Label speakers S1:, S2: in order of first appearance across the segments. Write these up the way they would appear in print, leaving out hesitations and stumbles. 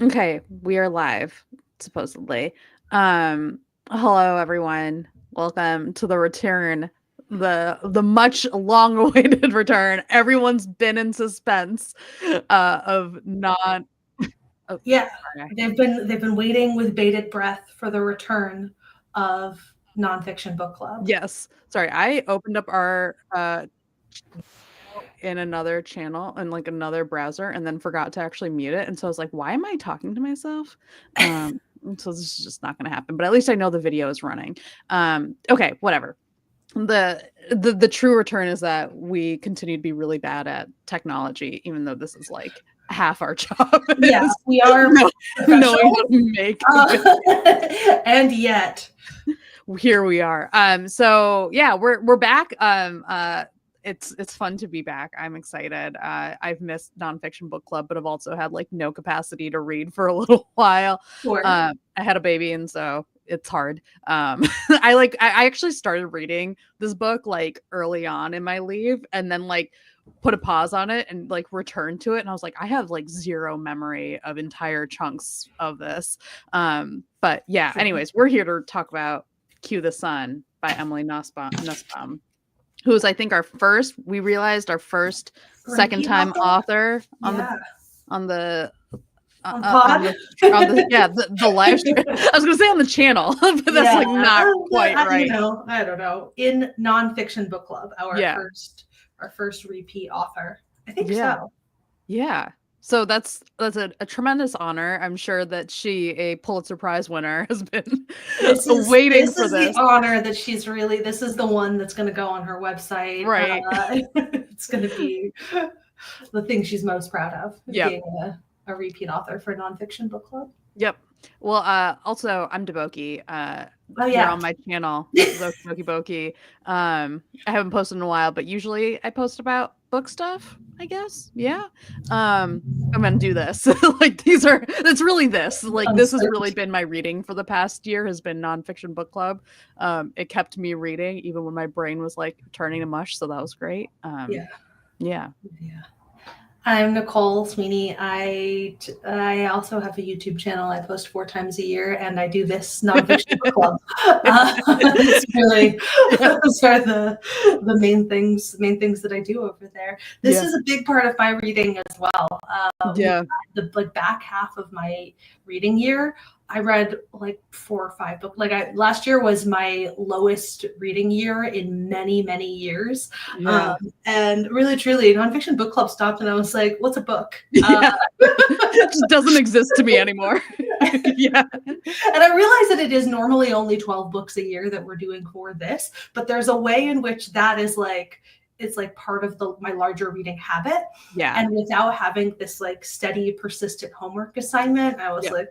S1: Okay, we are live, supposedly. Hello everyone. Welcome to the return, the much long-awaited return. Everyone's been in suspense of not oh,
S2: Yeah,
S1: sorry.
S2: they've been waiting with bated breath for the return of Nonfiction Book Club.
S1: Yes. Sorry, I opened up our in another channel in like another browser and then forgot to actually mute it. And so I was like, why am I talking to myself? So this is just not gonna happen. But at least I know the video is running. Okay, whatever. The true return is that we continue to be really bad at technology, even though this is like half our job
S2: Yeah,
S1: is
S2: we are
S1: knowing how
S2: professionals,
S1: to make
S2: and yet,
S1: here we are. So yeah, we're back. It's fun to be back. I'm excited. I've missed nonfiction book club, but I've also had like no capacity to read for a little while.
S2: sure.
S1: I had a baby, and so it's hard. I actually started reading this book like early on in my leave, and then like put a pause on it and like returned to it, and I was like, I have like zero memory of entire chunks of this. But yeah,
S2: Sure.
S1: anyways, we're here to talk about Cue the Sun by Emily Nussbaum, who is, I think, we realized our first second
S2: Repeat
S1: time
S2: author?
S1: author
S2: Yeah,
S1: on the
S2: on pod?
S1: the live stream. I was gonna say on the channel, but that's
S2: Yeah,
S1: like not quite right.
S2: I don't know. In Nonfiction Book Club,
S1: Yeah.
S2: our first repeat author. I think
S1: Yeah.
S2: so.
S1: Yeah. So that's a tremendous honor. I'm sure that she, a Pulitzer Prize winner, has been waiting
S2: This
S1: for
S2: is the
S1: this.
S2: honor that this is the one that's going to go on her website.
S1: Right.
S2: It's going to be the thing she's most proud of,
S1: Yep.
S2: being a repeat author for Nonfiction Book Club.
S1: Yep. Well, also I'm Deboki.
S2: Oh
S1: You're
S2: yeah.
S1: on my channel. This is Okie Boki. I haven't posted in a while, but usually I post about book stuff, I guess. Yeah. I'm gonna do this. Like it's really this. Like
S2: I'm
S1: this has
S2: stoked.
S1: really been my reading for the past year, has been nonfiction book club. It kept me reading even when my brain was like turning to mush, so that was great.
S2: Yeah.
S1: Yeah.
S2: Yeah. I'm Nicole Sweeney. I also have a YouTube channel. I post 4 times a year, and I do this Nonfiction Book Club. It's really those are the main things that I do over there. This
S1: Yeah.
S2: is a big part of my reading as well.
S1: Yeah.
S2: The like back half of my reading year, I read like 4 or 5 books. Last year was my lowest reading year in many, many years.
S1: Yeah.
S2: And really, truly, Nonfiction Book Club stopped, and I was like, "What's a book?"
S1: Yeah. It just doesn't exist to me anymore. Yeah.
S2: And I realize that it is normally only 12 books a year that we're doing for this, but there's a way in which that is like it's like part of my larger reading habit.
S1: Yeah.
S2: And without having this like steady, persistent homework assignment, I was
S1: Yeah.
S2: like,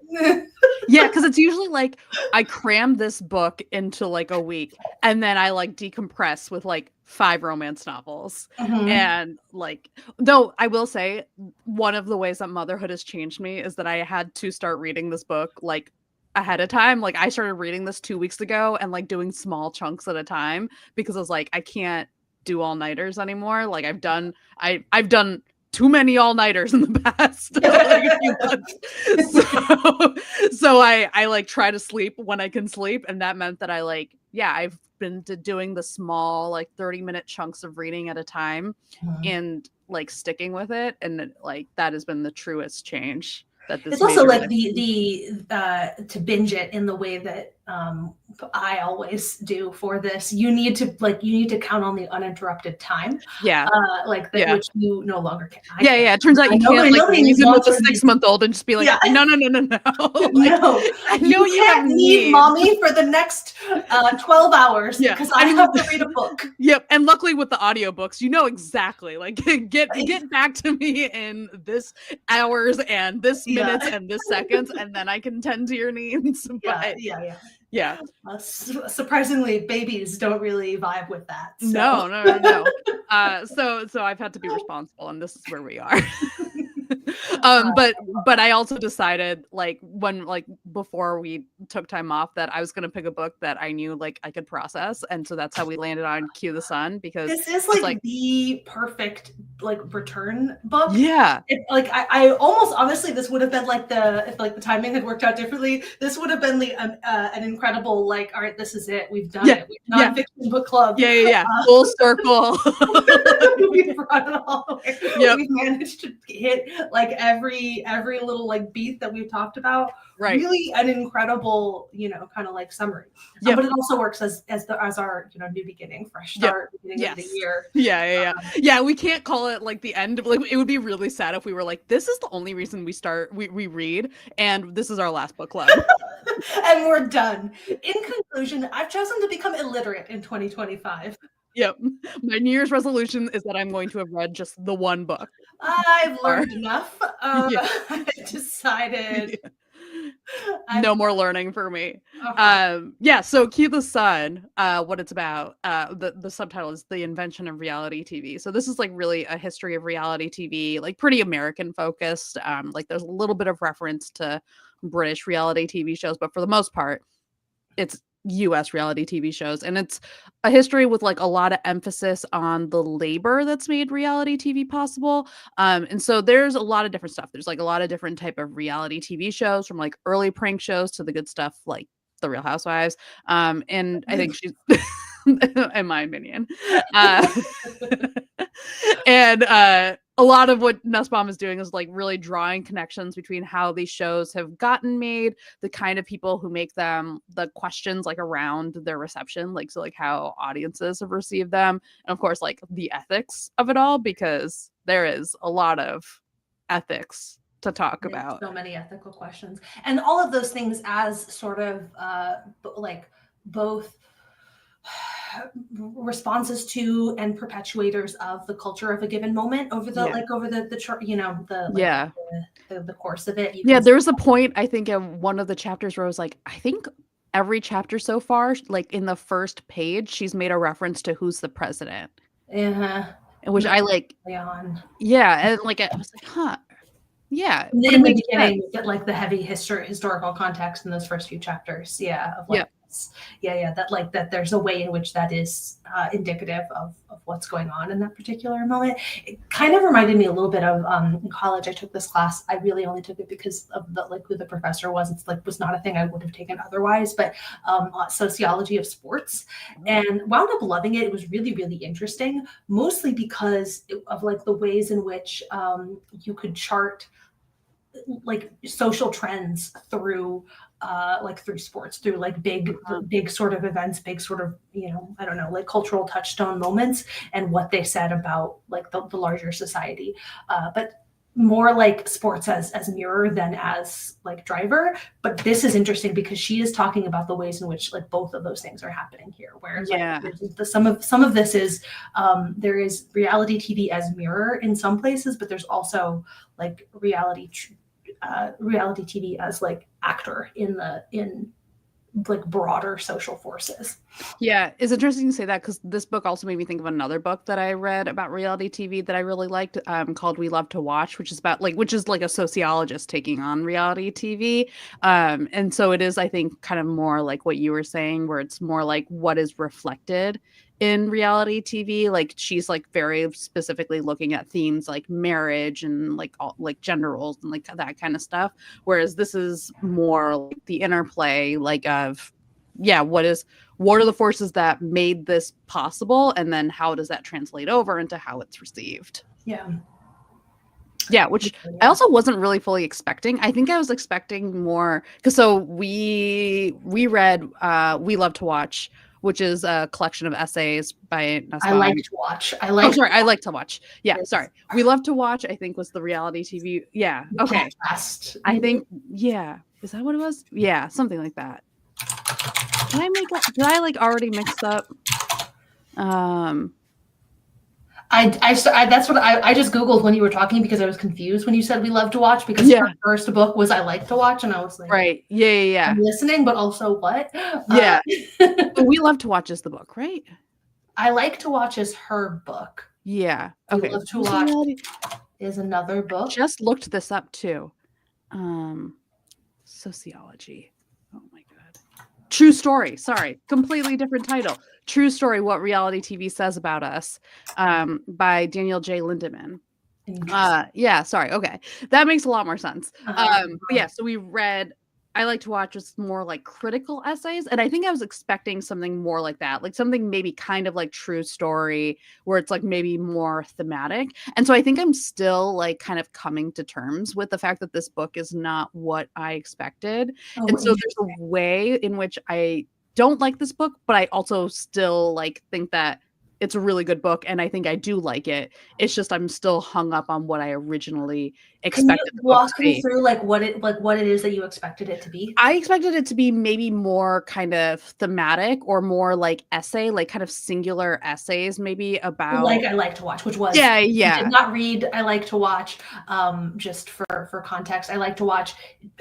S1: Yeah, because it's usually like I cram this book into like a week and then I like decompress with like 5 romance novels.
S2: mhm.
S1: And like, though I will say, one of the ways that motherhood has changed me is that I had to start reading this book like ahead of time. Like I started reading this 2 weeks ago and like doing small chunks at a time because I was like, I can't do all-nighters anymore. Like I've done too many all-nighters in the past like a few months. So I like try to sleep when I can sleep, and that meant that I've been doing the small like 30-minute chunks of reading at a time and like sticking with it, and like that has been the truest change that this
S2: It's also
S1: major
S2: like
S1: life change.
S2: the to binge it in the way that I always do for this. You need to count on the uninterrupted time,
S1: Yeah.
S2: like that,
S1: Yeah.
S2: which you no longer can. I
S1: Yeah,
S2: can't.
S1: yeah. It turns out you can't like
S2: Nobody needs
S1: reason with a
S2: monsters.
S1: 6-month-old and just be like,
S2: Yeah,
S1: no, no, no, no, no. Like,
S2: no,
S1: I know
S2: you
S1: you have
S2: can't need
S1: needs.
S2: mommy for the next 12 hours
S1: Yeah.
S2: because I have to read a book.
S1: Yep. And luckily with the audiobooks, you know exactly. Like get back to me in this hours and this
S2: Yeah,
S1: minutes and this seconds, and then I can tend to your needs.
S2: yeah,
S1: But
S2: yeah, yeah.
S1: yeah.
S2: Surprisingly, babies don't really vibe with that. So.
S1: No, no, no, no. So I've had to be responsible, and this is where we are. But I also decided like before we took time off that I was gonna pick a book that I knew like I could process, and so that's how we landed on Cue the Sun, because
S2: This is
S1: it's
S2: like
S1: like
S2: the perfect like return book.
S1: Yeah.
S2: Like I almost honestly, this would have been like if like the timing had worked out differently, this would have been an incredible like, all right, this is it, we've done it, nonfiction book club.
S1: Yeah. Full circle.
S2: We brought it all the way.
S1: Yep.
S2: We've managed to hit like every little like beat that we've talked about.
S1: Right.
S2: Really an incredible, kind of like summary. But it also works as our new beginning, fresh start, beginning of the year.
S1: Yeah. We can't call it like the end. Like, it would be really sad if we were like, this is the only reason we read, and this is our last book club.
S2: And we're done. In conclusion, I've chosen to become illiterate in 2025.
S1: Yep. My New Year's resolution is that I'm going to have read just the one book.
S2: I've learned enough. I decided
S1: no more learning for me. So Key the Sun, what it's about, the subtitle is The Invention of Reality TV. So this is like really a history of reality TV, like pretty American focused. Like there's a little bit of reference to British reality TV shows, but for the most part, it's US reality TV shows, and it's a history with like a lot of emphasis on the labor that's made reality TV possible. And so there's a lot of different stuff. There's like a lot of different type of reality TV shows, from like early prank shows to the good stuff like The Real Housewives. And I think she's in my opinion. And a lot of what Nussbaum is doing is like really drawing connections between how these shows have gotten made, the kind of people who make them, the questions like around their reception, like so like how audiences have received them, and of course like the ethics of it all, because there is a lot of ethics to talk about.
S2: So many ethical questions, and all of those things as sort of like both responses to and perpetuators of the culture of a given moment over the the course of it.
S1: There was a point, I think, in one of the chapters where I was like, I think every chapter so far, like in the first page, she's made a reference to who's the president. Which I like. And like I was like, huh. Yeah.
S2: In the beginning, you get like the heavy historical context in those first few chapters. Of like, that there's a way in which that is indicative of what's going on in that particular moment. It kind of reminded me a little bit of in college. I took this class. I really only took it because of who the professor was. It's like was not a thing I would have taken otherwise, but sociology of sports, and wound up loving it. It was really, really interesting, mostly because of like the ways in which you could chart like social trends through sports, through like big sort of events, big sort of, I don't know, like cultural touchstone moments, and what they said about like the larger society, but more like sports as mirror than as like driver. But this is interesting because she is talking about the ways in which like both of those things are happening here, where some of this is there is reality TV as mirror in some places, but there's also like reality TV as like actor in like broader social forces.
S1: Yeah, it's interesting to say that, because this book also made me think of another book that I read about reality TV that I really liked, called We Love to Watch, which is like a sociologist taking on reality TV. And so it is, I think, kind of more like what you were saying, where it's more like what is reflected in reality TV. Like she's like very specifically looking at themes like marriage and like all, like gender roles and like that kind of stuff. Whereas this is more like the interplay, like of what are the forces that made this possible, and then how does that translate over into how it's received. Which I also wasn't really fully expecting. I think I was expecting more, because so we read We Love to Watch, which is a collection of essays by Nussbaum.
S2: I like to watch.
S1: I like to watch. Yeah, sorry. We Love to Watch, I think, was the reality TV. Yeah. Okay.
S2: Podcast.
S1: I think. Yeah. Is that what it was? Yeah, something like that. Did I like already mix up?
S2: That's what I just Googled when you were talking, because I was confused when you said We Love to Watch, because her first book was I Like to Watch, and I was like,
S1: right. Yeah.
S2: I'm listening, but also what?
S1: Yeah. We Love to Watch is the book, right?
S2: I Like to Watch is her book.
S1: Yeah. Okay.
S2: We Love to Watch is another book.
S1: I just looked this up too. Sociology. Oh my god. True Story. Sorry, completely different title. True Story: What Reality TV Says About Us, by Daniel J. Lindemann.
S2: Interesting.
S1: Yeah, sorry. Okay. That makes a lot more sense.
S2: Uh-huh.
S1: But yeah, so we read I like to watch just more like critical essays, and I think I was expecting something more like that, like something maybe kind of like True Story, where it's like maybe more thematic. And so I think I'm still like kind of coming to terms with the fact that this book is not what I expected.
S2: Oh,
S1: And so there's
S2: interesting.
S1: a way in which I don't like this book, but I also still like think that it's a really good book, and I think I do like it. It's just I'm still hung up on what I originally
S2: Can you
S1: expected the book to
S2: walk me
S1: be.
S2: through like what it is that you expected it to be?
S1: I expected it to be maybe more kind of thematic or more like essay, like kind of singular essays, maybe
S2: Like
S1: about.
S2: I Like to Watch, which was
S1: Yeah,
S2: I did
S1: yeah,
S2: not read I Like to Watch. Just for context, I Like to Watch.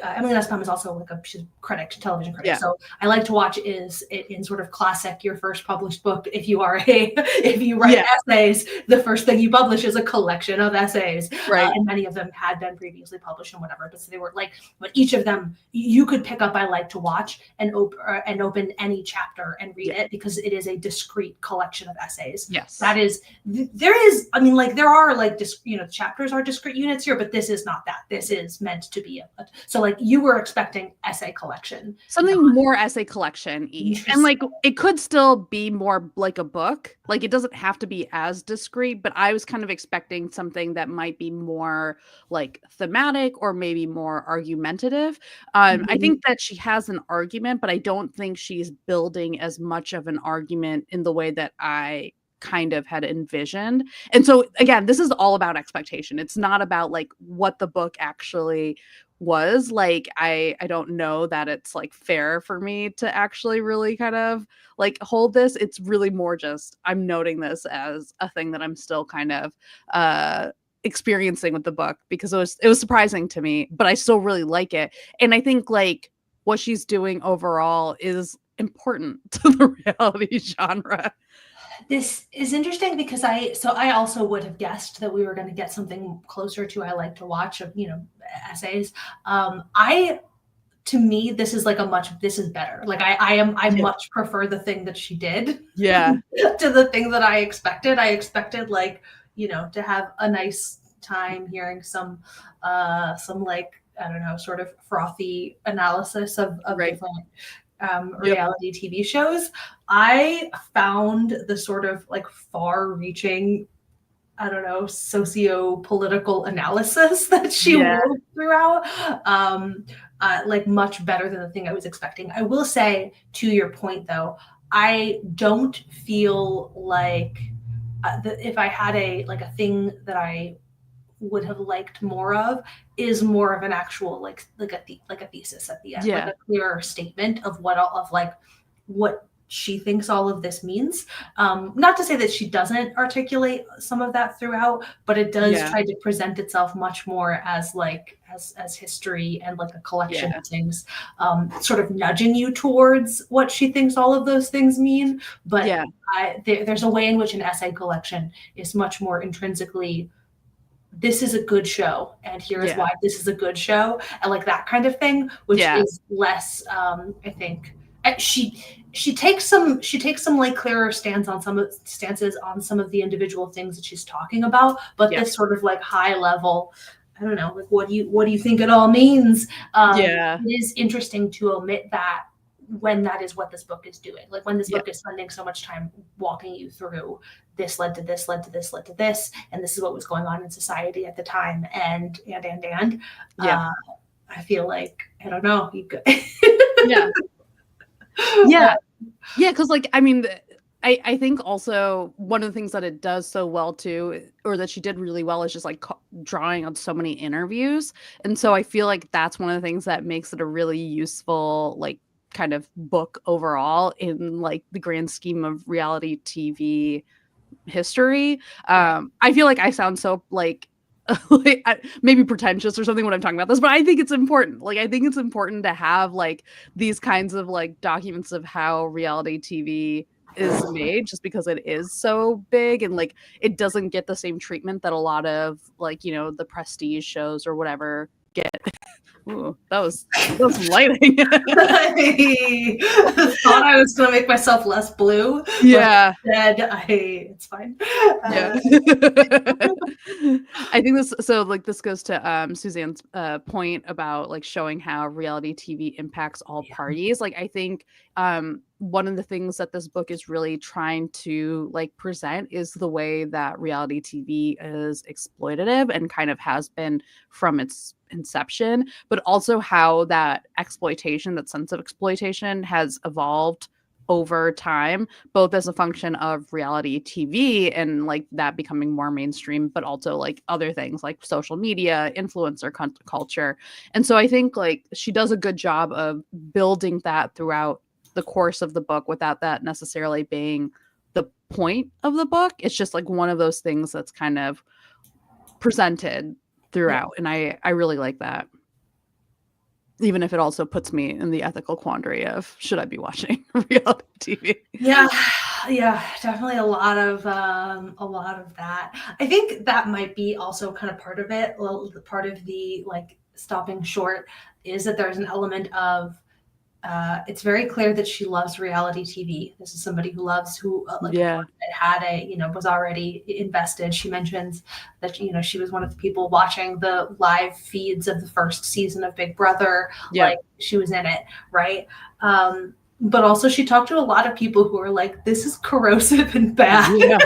S2: Emily Nussbaum is also like she's a critic, television critic.
S1: yeah,
S2: So I Like to Watch is in sort of classic, your first published book. If you are if you write
S1: yeah,
S2: essays, the first thing you publish is a collection of essays,
S1: right.
S2: and many of them had been previously published and whatever. But so they were like, but each of them you could pick up I Like to Watch and open any chapter and read
S1: Yeah,
S2: it because it is a discrete collection of essays. That
S1: yes.
S2: is there is, I mean, like there are like chapters are discrete units here, but this is not that. This is meant to be so like you were expecting essay collection. Not
S1: Something more essay collection-y. And
S2: interesting.
S1: like it could still be more like a book. Like it doesn't have to be as discrete, but I was kind of expecting something that might be more like thematic or maybe more argumentative. I
S2: Mhm.
S1: think that she has an argument, but I don't think she's building as much of an argument in the way that I kind of had envisioned. And so again, this is all about expectation. It's not about like what the book actually was. Like I don't know that it's like fair for me to actually really kind of like hold this. It's really more just I'm noting this as a thing that I'm still kind of experiencing with the book because it was surprising to me, but I still really like it. And I think like what she's doing overall is important to the reality genre.
S2: This is interesting because I also would have guessed that we were going to get something closer to I Like to Watch of essays. I To me this is like this is better. Like I
S1: Yeah.
S2: much prefer the thing that she did
S1: Yeah.
S2: to the thing that I expected. I expected like to have a nice time hearing some like I don't know, sort of frothy analysis of
S1: Right.
S2: different
S1: Yep.
S2: reality TV shows. I found the sort of like far reaching, I don't know, socio-political analysis that she
S1: Yeah.
S2: wove throughout, like much better than the thing I was expecting. I will say, to your point though, I don't feel like if I had a thing that I would have liked more of is more of an actual like a thesis at the end, like
S1: Yeah.
S2: a clearer statement of what all of like what she thinks all of this means. Not to say that she doesn't articulate some of that throughout, but it does
S1: Yeah.
S2: try to present itself much more as like as history and like a collection
S1: Yeah.
S2: of things, sort of nudging you towards what she thinks all of those things mean. But
S1: Yeah.
S2: there's a way in which an essay collection is much more intrinsically, this is a good show and here is
S1: Yeah.
S2: why this is a good show, and like that kind of thing, which
S1: Yeah.
S2: is less I think she takes some like clearer stances on some of the individual things that she's talking about, but
S1: Yeah.
S2: this sort of like high level, I don't know, like what do you think it all means,
S1: Yeah.
S2: it is interesting to omit that when that is what this book is doing, like when this
S1: Yeah.
S2: book is spending so much time walking you through this led to this, led to this, led to this, and this is what was going on in society at the time, and
S1: Yeah.
S2: I feel like I don't know, you could.
S1: Yeah. Yeah. Yeah, because like I mean, I think also one of the things that it does so well too, or that she did really well, is just like drawing on so many interviews, and so I feel like that's one of the things that makes it a really useful like kind of book overall in like the grand scheme of reality TV history.
S2: Right.
S1: I feel like I sound so like like maybe pretentious or something when I'm talking about this, but I think it's important. Like I think it's important to have like these kinds of like documents of how reality TV is made, just because it is so big and like it doesn't get the same treatment that a lot of like the prestige shows or whatever get. Ooh, that was some lighting.
S2: I thought I was going to make myself less blue, but
S1: Yeah.
S2: instead, it's fine.
S1: Yeah. I think this goes to Suzanne's point about like showing how reality TV impacts all parties. Like I think one of the things that this book is really trying to like present is the way that reality TV is exploitative and kind of has been from its inception, but also how that exploitation, that sense of exploitation has evolved over time, both as a function of reality TV and like that becoming more mainstream, but also like other things like social media, influencer culture. And so I think like she does a good job of building that throughout the course of the book without that necessarily being the point of the book. It's just like one of those things that's kind of presented throughout. And I really like that. Even if it also puts me in the ethical quandary of should I be watching reality TV?
S2: Yeah, definitely a lot of that. I think that might be also kind of part of it. Well, part of the like stopping short is that there's an element of it's very clear that she loves reality TV. This is somebody who loves
S1: Yeah.
S2: had was already invested. She mentions that she was one of the people watching the live feeds of the first season of Big Brother.
S1: Yeah.
S2: Like she was in it, right? But also she talked to a lot of people who are like, this is corrosive and bad.
S1: Yeah.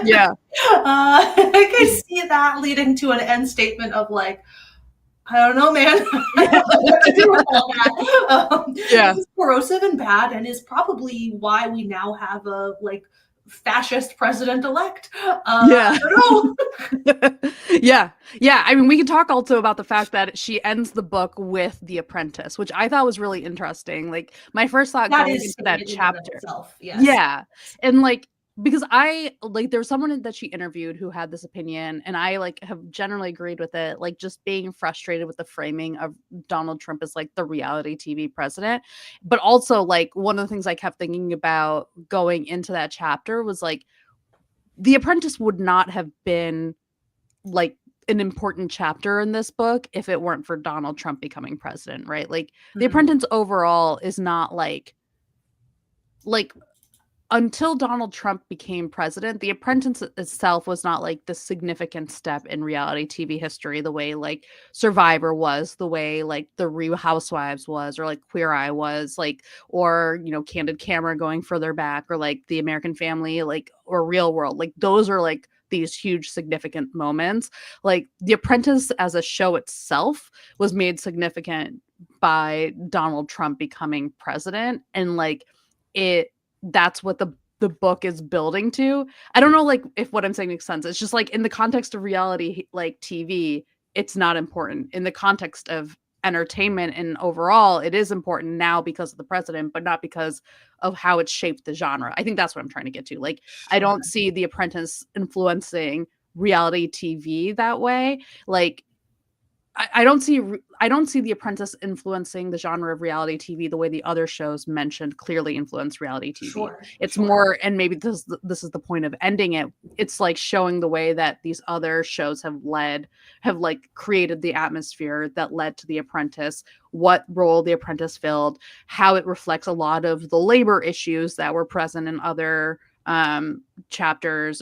S1: Yeah.
S2: Like I see that leading to an end statement of like, I don't know, man. I don't know what to do with all that.
S1: Yeah.
S2: It's corrosive and bad, and is probably why we now have a like fascist president-elect.
S1: Yeah.
S2: I don't know.
S1: Yeah. Yeah. I mean, we can talk also about the fact that she ends the book with The Apprentice, which I thought was really interesting. Like my first thought
S2: That
S1: going
S2: is
S1: into that chapter.
S2: itself, yes.
S1: Yeah. And like because I like there's someone that she interviewed who had this opinion and I like have generally agreed with it, like just being frustrated with the framing of Donald Trump as like the reality TV president. But also like one of the things I kept thinking about going into that chapter was like The Apprentice would not have been like an important chapter in this book if it weren't for Donald Trump becoming president, right? Like The Apprentice overall is not like until Donald Trump became president, The Apprentice itself was not like the significant step in reality TV history the way like Survivor was, the way like The Real Housewives was, or like Queer Eye was, like, or, Candid Camera going further back, or like The American Family, like, or Real World. Like, those are like these huge significant moments. Like, The Apprentice as a show itself was made significant by Donald Trump becoming president. And like, that's what the book is building to. I don't know like if what I'm saying makes sense. It's just like in the context of reality like TV, it's not important. In the context of entertainment and overall, it is important now because of the president, but not because of how it shaped the genre. I think that's what I'm trying to get to. Like I don't see The Apprentice influencing reality TV that way. Like I don't see The Apprentice influencing the genre of reality TV the way the other shows mentioned clearly influence reality TV. It's more, and maybe this is the point of ending it. It's like showing the way that these other shows have like created the atmosphere that led to The Apprentice, what role The Apprentice filled, how it reflects a lot of the labor issues that were present in other other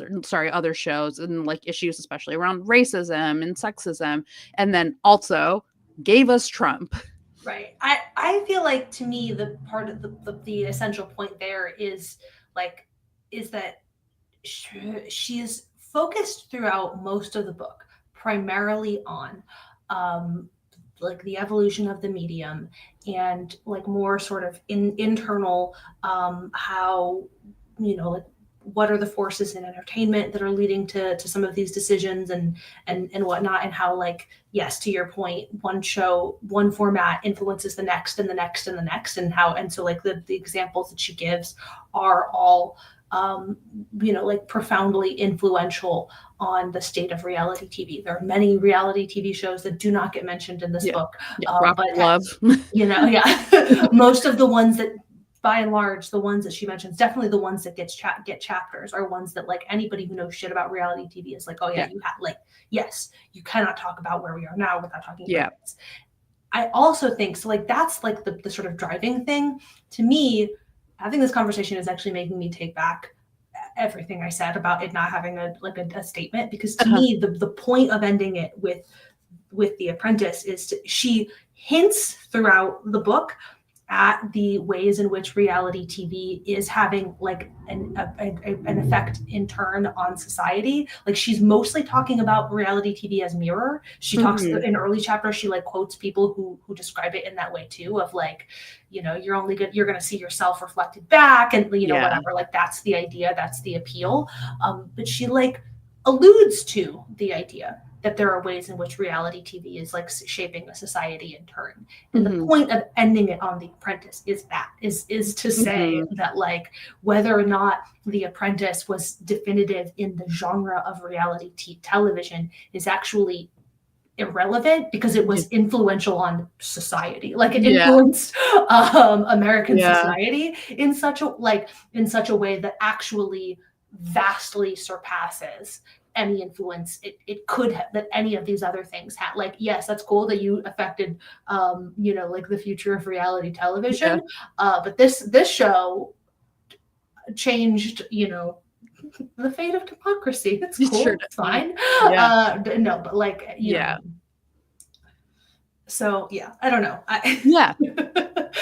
S1: shows, and like issues especially around racism and sexism, and then also gave us Trump.
S2: Right. I feel like to me the part of the essential point there is that she is focused throughout most of the book primarily on like the evolution of the medium and like more sort of internal how like what are the forces in entertainment that are leading to some of these decisions and whatnot, and how like, yes, to your point, one show, one format influences the next and the next and the next, and how, and so like the examples that she gives are all like profoundly influential on the state of reality TV. There are many reality TV shows that do not get mentioned in this book,
S1: but love,
S2: most of the ones that, by and large, the ones that she mentions, definitely the ones that get chapters, are ones that like anybody who knows shit about reality TV is like, oh yeah, you have like, yes, you cannot talk about where we are now without talking about this. I also think so, like that's like the sort of driving thing to me. Having this conversation is actually making me take back everything I said about it not having a statement, because to
S1: Uh-huh.
S2: me the point of ending it with the apprentice is she hints throughout the book at the ways in which reality TV is having like an effect in turn on society. Like she's mostly talking about reality TV as mirror. She talks
S1: Mhm.
S2: in early chapters. She like quotes people who describe it in that way too. Of like, you're gonna see yourself reflected back, and
S1: Yeah.
S2: whatever. Like that's the idea. That's the appeal. But she like alludes to the idea that there are ways in which reality TV is like shaping a society in turn. And the
S1: Mhm.
S2: point of ending it on The Apprentice is to say
S1: Mhm.
S2: that like whether or not The Apprentice was definitive in the genre of reality television is actually irrelevant, because it
S1: Yeah.
S2: was influential on society. Like it
S1: Yeah.
S2: influenced American
S1: Yeah.
S2: society in such a way that actually vastly surpasses any influence it could have, that any of these other things had. Like, yes, that's cool that you affected like the future of reality
S1: Yeah.
S2: television, but this show changed the fate of democracy. It's
S1: It sure
S2: cool,
S1: did.
S2: it's fine.
S1: Yeah.
S2: No, but like,
S1: Yeah.
S2: so yeah, I don't know.
S1: Yeah.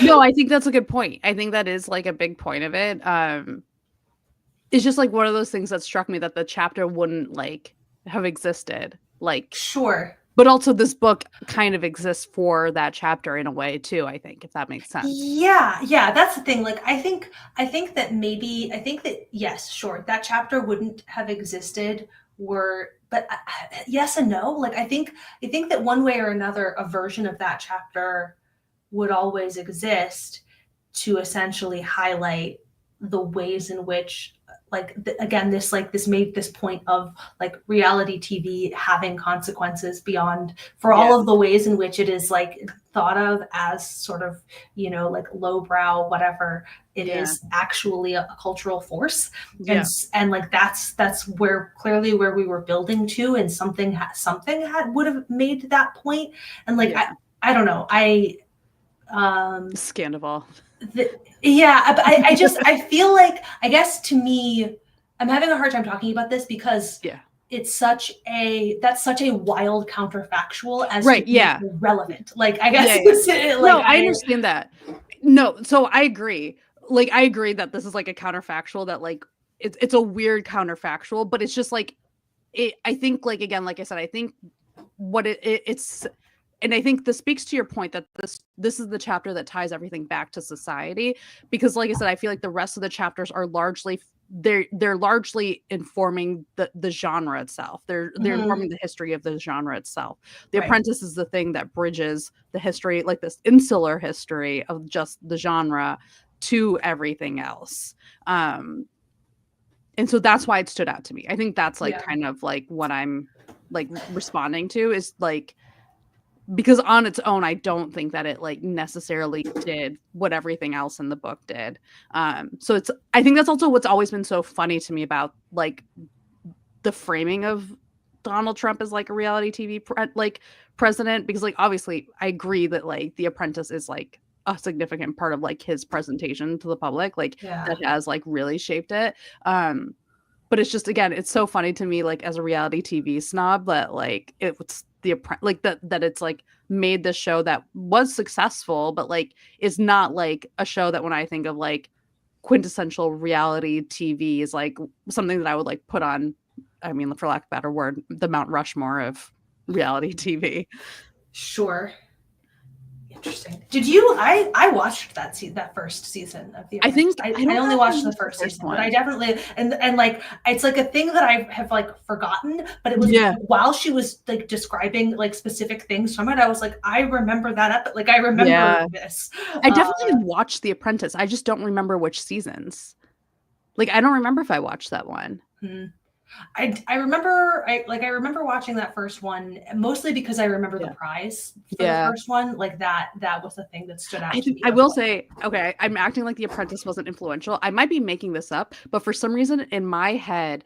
S1: No, I think that's a good point. I think that is like a big point of it. It's just like one of those things that struck me that the chapter wouldn't like have existed. Like,
S2: Sure.
S1: but also this book kind of exists for that chapter in a way too, I think, if that makes sense.
S2: Yeah, that's the thing. Like I think that yes, sure, that chapter wouldn't have existed were but yes and no. Like I think that one way or another a version of that chapter would always exist to essentially highlight the ways in which again this made this point of like reality TV having consequences beyond, for
S1: Yeah.
S2: all of the ways in which it is like thought of as sort of like lowbrow whatever, it
S1: Yeah.
S2: is actually a cultural force. and
S1: Yeah.
S2: and like that's where clearly where we were building to, and something had would have made that point. And like
S1: Yeah.
S2: I don't know, um
S1: Scandival.
S2: yeah, but I just I feel like, I guess to me, I'm having a hard time talking about this because
S1: Yeah.
S2: it's that's such a wild counterfactual as to
S1: Right.
S2: be
S1: Yeah.
S2: irrelevant. Like I
S1: Yeah.
S2: guess
S1: Yeah.
S2: like
S1: No, I understand that. No, so I agree. Like I agree that this is like a counterfactual that like it's a weird counterfactual, but it's just like I think like again, like I said, I think what it's and I think this speaks to your point that this is the chapter that ties everything back to society, because like I said, I feel like the rest of the chapters are largely they're largely informing the genre itself. They're
S2: Mhm,
S1: informing the history of the genre itself. The
S2: right.
S1: Apprentice is the thing that bridges the history, like this insular history of just the genre to everything else. Um and so that's why it stood out to me. I think that's like
S2: Yeah.
S1: kind of like what I'm like responding to is like, because on its own I don't think that it like necessarily did what everything else in the book did. So it's I think that's also what's always been so funny to me about like the framing of Donald Trump as like a reality TV like president, because like obviously I agree that like The Apprentice is like a significant part of like his presentation to the public, like that
S2: Yeah.
S1: has like really shaped it. um but it's just again it's so funny to me like as a reality TV snob that like it was like that it's like made this show that was successful but like is not like a show that when I think of like quintessential reality TV is like something that I would like put on, I mean, for lack of a better word, the Mount Rushmore of reality TV.
S2: Sure. Interesting. Did you? I watched that first season of The
S1: I
S2: Apprentice.
S1: think I
S2: I
S1: don't
S2: only
S1: know if I
S2: watched the
S1: watched the
S2: first
S1: first
S2: season, but I
S1: one.
S2: definitely and like it's like a thing that I have like forgotten. But it was
S1: Yeah,
S2: while she was like describing like specific things from it, I was like, I remember that like I remember
S1: yeah.
S2: this.
S1: I
S2: Uh,
S1: definitely watched The Apprentice. I just don't remember which seasons. Like I don't remember if I watched that one.
S2: hmm. I remember I remember watching that first one mostly because I remember the
S1: Yeah.
S2: prize for the
S1: Yeah.
S2: first one. Like that was the thing that stood out
S1: I
S2: to
S1: think
S2: me.
S1: I
S2: Of
S1: will
S2: like,
S1: say, okay, I'm acting like The Apprentice wasn't influential. I might be making this up, but for some reason in my head,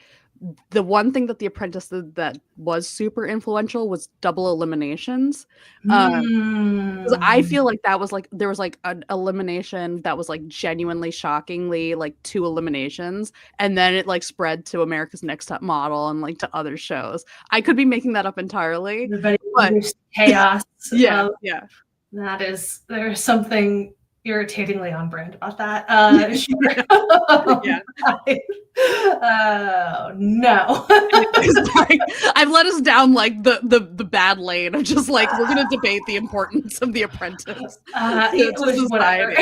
S1: the one thing that The Apprentice did that was super influential was double eliminations. Because I feel like that was like there was like an elimination that was like genuinely shockingly like 2 eliminations, and then it like spread to America's Next Top Model and like to other shows. I could be making that up entirely,
S2: Everybody
S1: but
S2: loves chaos.
S1: yeah, yeah.
S2: There's something irritatingly on brand about that. Sure.
S1: Yeah.
S2: No.
S1: Like, I've let us down like the bad lane of just like we're gonna debate the importance of The Apprentice.
S2: It was whatever.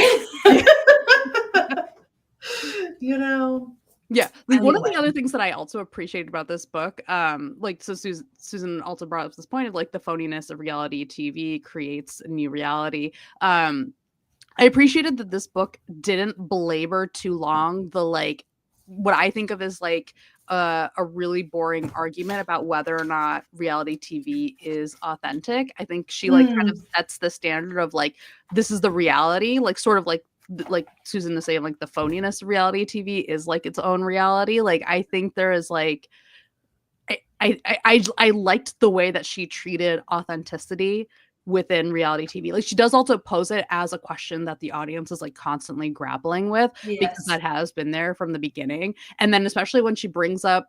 S2: You know.
S1: Yeah, like one of the other things that I also appreciated about this book, like so Susan also brought up this point of like the phoniness of reality TV creates a new reality. I appreciated that this book didn't belabor too long the like what I think of as like a really boring argument about whether or not reality TV is authentic. I think she like kind of sets the standard of like this is the reality, like sort of like Susan is saying, like the phoniness of reality TV is like its own reality. Like I think there is like I liked the way that she treated authenticity within reality TV. Like she does also pose it as a question that the audience is like constantly grappling with because that has been there from the beginning. And then especially when she brings up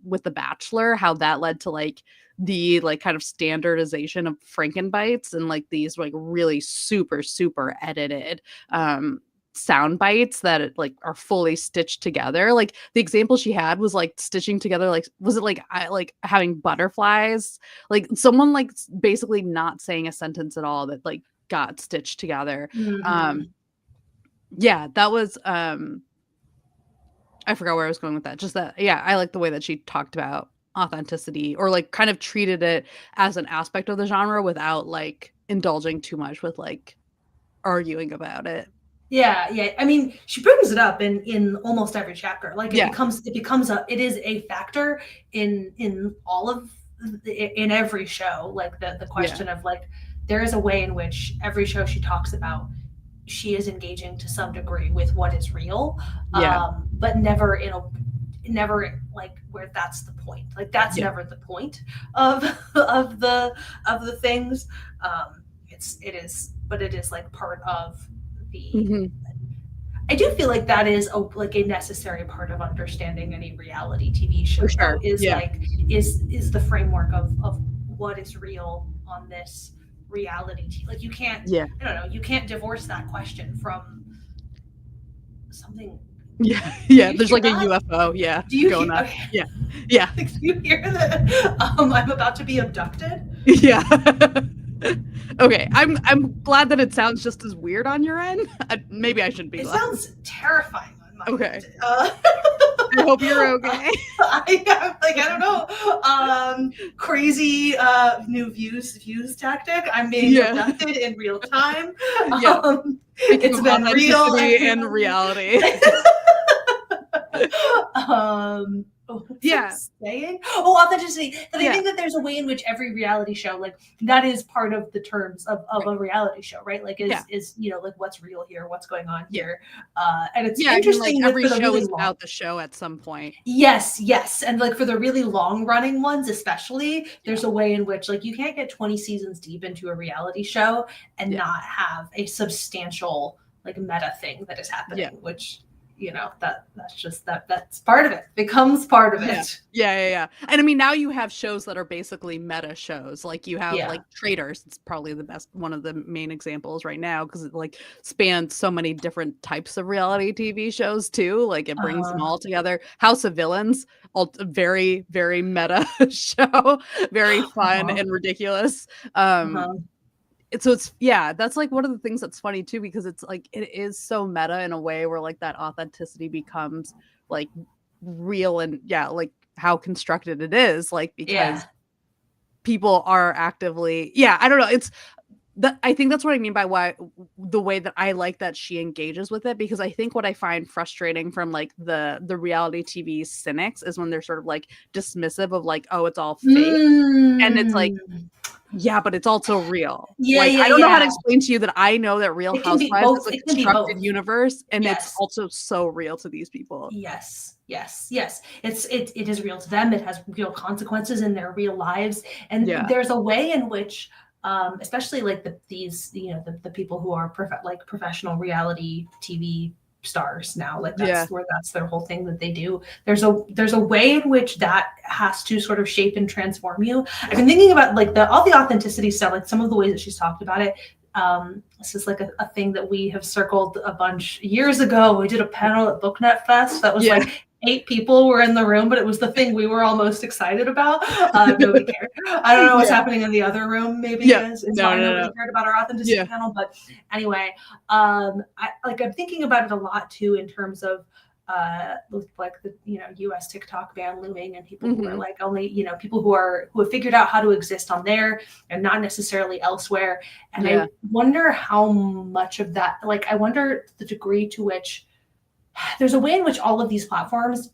S1: with The Bachelor, how that led to like the like kind of standardization of Frankenbites and like these like really super edited sound bites that like are fully stitched together. Like the example she had was like stitching together, like was it like like having butterflies, like someone like basically not saying a sentence at all that like got stitched together. Yeah, that was I forgot where I was going with that. Just that, yeah, I like the way that she talked about authenticity or like kind of treated it as an aspect of the genre without like indulging too much with like arguing about it.
S2: Yeah. I mean, she brings it up in almost every chapter. Like it is a factor in all of in every show. Like the question of like there is a way in which every show she talks about, she is engaging to some degree with what is real. But never like where that's the point. Like that's never the point of the things. It is like part of the I do feel like that is like a necessary part of understanding any reality TV show.
S1: Sure.
S2: Is the framework of what is real on this reality TV. Like you can't I don't know, you can't divorce that question from something.
S1: There's like that? A UFO
S2: do you
S1: going
S2: hear,
S1: up. Yeah
S2: do you hear that I'm about to be abducted?
S1: Okay, I'm glad that it sounds just as weird on your end. Maybe I shouldn't be.
S2: It sounds terrifying on my end.
S1: I hope you're okay.
S2: I don't know. Crazy new views tactic. I'm being abducted in real time. It's been real
S1: and reality.
S2: Saying? Authenticity. But I think that there's a way in which every reality show, like that is part of the terms of a reality show, right? Like is like what's real here, what's going on here. And it's interesting.
S1: Like every show is about the show at some point.
S2: Yes. And like for the really long running ones, especially, there's a way in which like you can't get 20 seasons deep into a reality show and not have a substantial like meta thing that is happening, which that's part of it, becomes part of it.
S1: And I mean now you have shows that are basically meta shows. Like you have like Traitors. It's probably the best, one of the main examples right now because it like spans so many different types of reality TV shows too. Like it brings them all together. House of Villains, very meta show, very fun and ridiculous. So it's that's like one of the things that's funny too, because it's like it is so meta in a way where like that authenticity becomes like real and like how constructed it is, like because people are actively I don't know, it's that I think that's what I mean by why the way that I like that she engages with it, because I think what I find frustrating from like the reality TV cynics is when they're sort of like dismissive of like, oh, it's all fake, and it's like but it's also real. I don't know how to explain to you that I know that Real Housewives is a constructed universe, and it's also so real to these people.
S2: Yes. Yes, yes. It is real to them. It has real consequences in their real lives. And
S1: Yeah.
S2: there's a way in which, especially like these, the people who are like professional reality TV stars now, like
S1: Yeah.
S2: that's their whole thing that they do. There's a way in which that has to sort of shape and transform you. I've been thinking about like all the authenticity stuff, like some of the ways that she's talked about it. This is like a thing that we have circled a bunch years ago. We did a panel at BookNet Fest that was
S1: Yeah.
S2: like 8 people were in the room, but it was the thing we were all most excited about. Nobody cared. I don't know what's
S1: Yeah.
S2: happening in the other room. Maybe
S1: Yeah.
S2: is
S1: No,
S2: why
S1: no,
S2: nobody
S1: no.
S2: cared about our authenticity
S1: Yeah.
S2: panel. But anyway, I'm thinking about it a lot too in terms of with like the U.S. TikTok ban looming, and people who are
S1: Mhm.
S2: like only people who have figured out how to exist on there and not necessarily elsewhere. And
S1: Yeah.
S2: I wonder how much of that, like I wonder the degree to which there's a way in which all of these platforms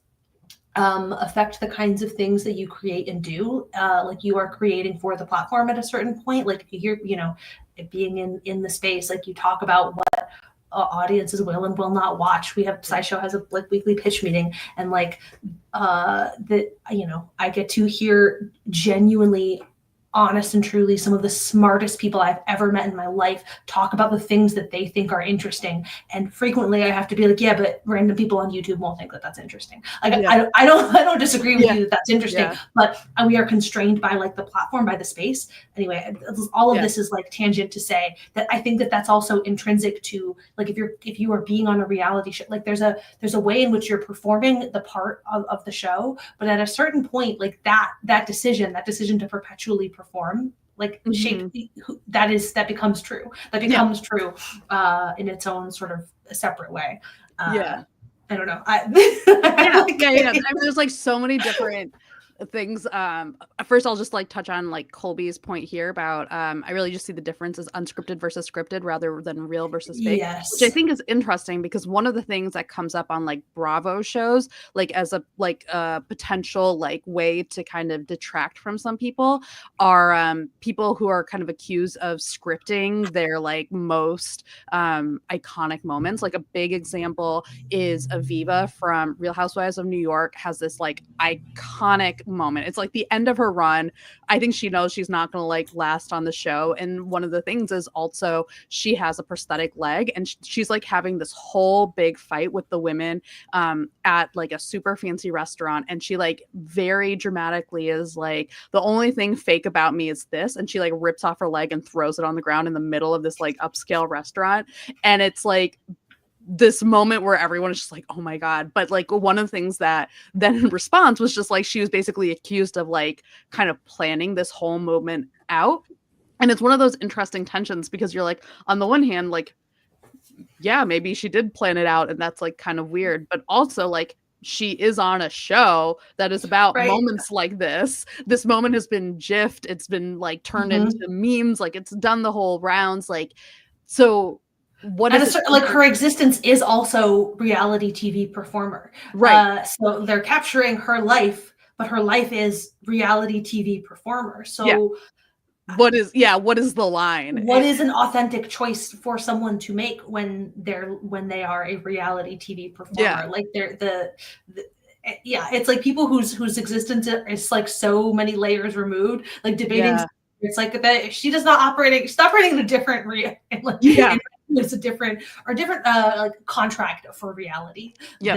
S2: affect the kinds of things that you create and do. Like you are creating for the platform at a certain point. Like you're, being in the space, like you talk about what audiences will and will not watch. We have SciShow has a like weekly pitch meeting, and like that I get to hear genuinely honest and truly some of the smartest people I've ever met in my life talk about the things that they think are interesting. And frequently I have to be like, yeah, but random people on YouTube won't think that that's interesting. Like
S1: Yeah.
S2: I don't disagree with
S1: Yeah.
S2: you that that's interesting,
S1: Yeah.
S2: but we are constrained by like the platform, by the space. Anyway, all of
S1: Yeah.
S2: this is like tangent to say that I think that that's also intrinsic to like if you are being on a reality show, like there's a way in which you're performing the part of the show, but at a certain point, like that decision to perpetually perform, like shape
S1: Mhm.
S2: that becomes true. That
S1: Yeah.
S2: becomes true in its own sort of separate way.
S1: Yeah.
S2: I don't know.
S1: Yeah,
S2: Like,
S1: yeah, yeah. I mean, there's like so many different things. First I'll just like touch on like Colby's point here about I really just see the difference as unscripted versus scripted rather than real versus fake, which I
S2: yes.
S1: think is interesting because one of the things that comes up on like Bravo shows, like as a potential like way to kind of detract from some people are people who are kind of accused of scripting their like most iconic moments. Like a big example is Aviva from Real Housewives of New York has this like iconic moment. It's like the end of her run. I think she knows she's not going to like last on the show. And one of the things is also she has a prosthetic leg and she's like having this whole big fight with the women at like a super fancy restaurant. And she like very dramatically is like, the only thing fake about me is this. And she like rips off her leg and throws it on the ground in the middle of this like upscale restaurant. And it's like, this moment where everyone is just like, oh my God. But like one of the things that then in response was just like she was basically accused of like kind of planning this whole movement out. And it's one of those interesting tensions because you're like, on the one hand, like, yeah, maybe she did plan it out and that's like kind of weird. But also like she is on a show that is about
S2: Right.
S1: moments like this. This moment has been gifed, it's been like turned into
S2: Mm-hmm.
S1: memes, like it's done the whole rounds. Like, so what
S2: And
S1: is
S2: it's
S1: it
S2: like her existence is also reality TV performer.
S1: right?
S2: So they're capturing her life, but her life is reality TV performer.
S1: Yeah.
S2: So
S1: What is the line?
S2: what is an authentic choice for someone to make when they are a reality TV
S1: Yeah.
S2: performer? Like they're yeah, it's like people whose existence is like so many layers removed, like debating.
S1: Yeah.
S2: It's like that she's operating in a different
S1: Yeah.
S2: it's a different like contract for reality
S1: Yep.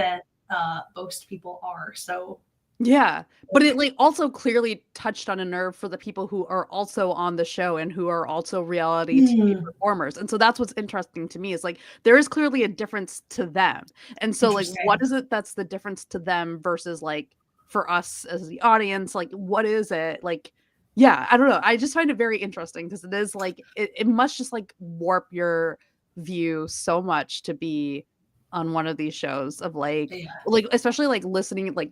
S2: that most people are. So
S1: Yeah. But it like also clearly touched on a nerve for the people who are also on the show and who are also reality TV performers. And so that's what's interesting to me is like there is clearly a difference to them. And so like what
S2: interesting.
S1: is it that's the difference to them versus like for us as the audience? Like what is it? Like yeah, I don't know. I just find it very interesting because it is like it must just like warp your view so much to be on one of these shows of
S2: Yeah.
S1: like especially like listening like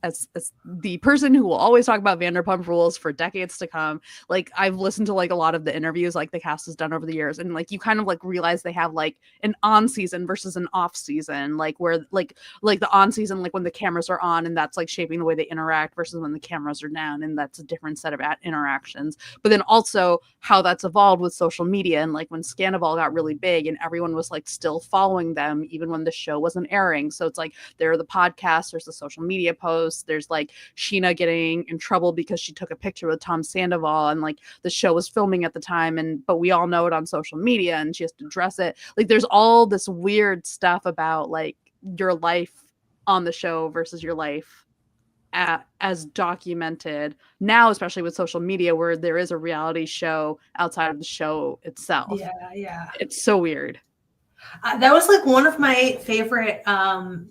S1: as the person who will always talk about Vanderpump Rules for decades to come, like I've listened to like a lot of the interviews like the cast has done over the years and like you kind of like realize they have like an on season versus an off season, like where like the on season like when the cameras are on and that's like shaping the way they interact versus when the cameras are down and that's a different set of interactions, but then also how that's evolved with social media and like when Scandival got really big and everyone was like still following them even when the show wasn't airing. So it's like there are the podcasts, there's the social media posts, there's like Sheena getting in trouble because she took a picture with Tom Sandoval and like the show was filming at the time, but we all know it on social media and she has to address it. Like there's all this weird stuff about like your life on the show versus your life as documented now, especially with social media, where there is a reality show outside of the show itself.
S2: Yeah.
S1: It's so weird.
S2: That was like one of my favorite, I've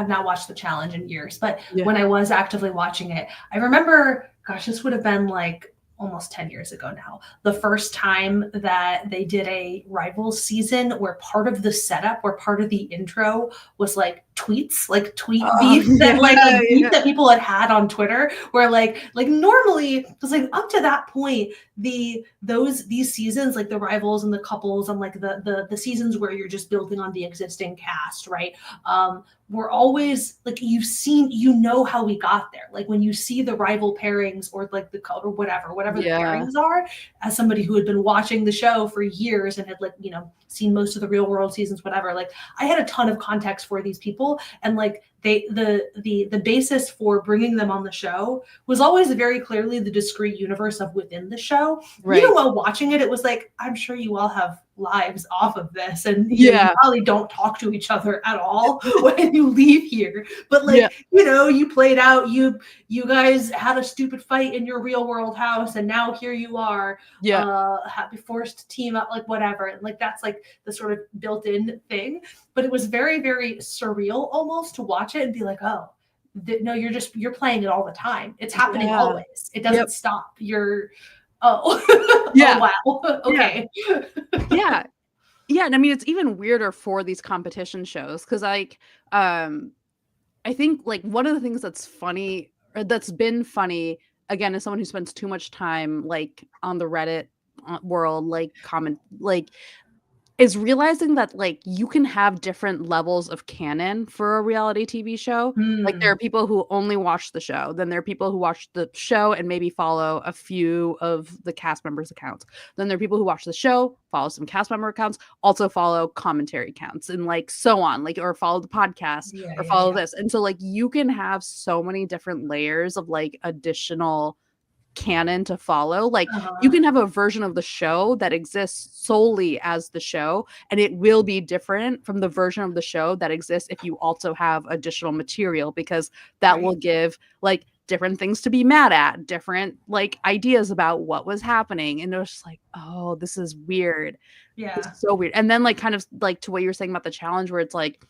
S2: not watched The Challenge in years, but when I was actively watching it, I remember, gosh, this would have been like almost 10 years ago now, the first time that they did a Rivals season where part of the setup or part of the intro was like tweets, like tweet beef that people had on Twitter, where like normally because like up to that point these seasons, like the Rivals and the couples and like the seasons where you're just building on the existing cast, right, we're always like, you know how we got there. Like when you see the rival pairings or like the or whatever the pairings are, as somebody who had been watching the show for years and had like, seen most of the Real World seasons, whatever, like I had a ton of context for these people. And like the basis for bringing them on the show was always very clearly the discrete universe of within the show. Right. Even while watching it, it was like, I'm sure you all have lives off of this, and you probably don't talk to each other at all when you leave here. But like, you played out, you guys had a stupid fight in your real world house, and now here you are, forced to team up, like whatever. And like that's like the sort of built-in thing. But it was very, very surreal almost to watch it and be like, oh, no, you're playing it all the time. It's happening always. It doesn't stop. You're oh wow. Okay.
S1: Yeah. And I mean, it's even weirder for these competition shows because like I think like one of the things that's funny, or that's been funny, again, as someone who spends too much time like on the Reddit world, like comment, like is realizing that like you can have different levels of canon for a reality TV show. Like there are people who only watch the show. Then there are people who watch the show and maybe follow a few of the cast members' accounts. Then there are people who watch the show, follow some cast member accounts, also follow commentary accounts, and like so on, like, or follow the podcast or follow this. And so like you can have so many different layers of like additional canon to follow. Like you can have a version of the show that exists solely as the show, and it will be different from the version of the show that exists if you also have additional material, because that will give like different things to be mad at, different like ideas about what was happening. And it was just like, oh, this is weird. It's so weird. And then like kind of like to what you were saying about the challenge, where it's like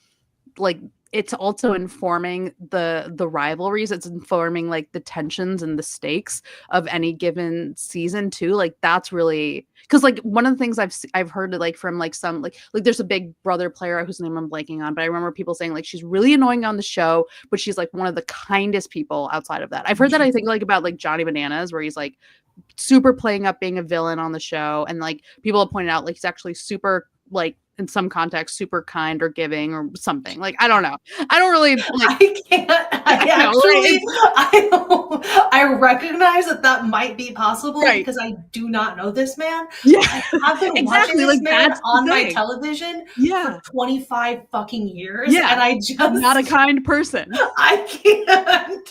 S1: it's also informing the rivalries. It's informing like the tensions and the stakes of any given season too. Like that's really, because like one of the things I've heard like from like some like there's a Big Brother player whose name I'm blanking on, but I remember people saying like she's really annoying on the show, but she's like one of the kindest people outside of that. I've heard that, I think, like about like Johnny Bananas, where he's like super playing up being a villain on the show, and like people have pointed out like he's actually super, like in some context, super kind or giving or something. Like I don't know. I don't really like.
S2: I recognize that might be possible because I do not know this man.
S1: Yeah,
S2: I've been watching this man on my television for 25 fucking years, and I just
S1: not a kind person.
S2: I can't.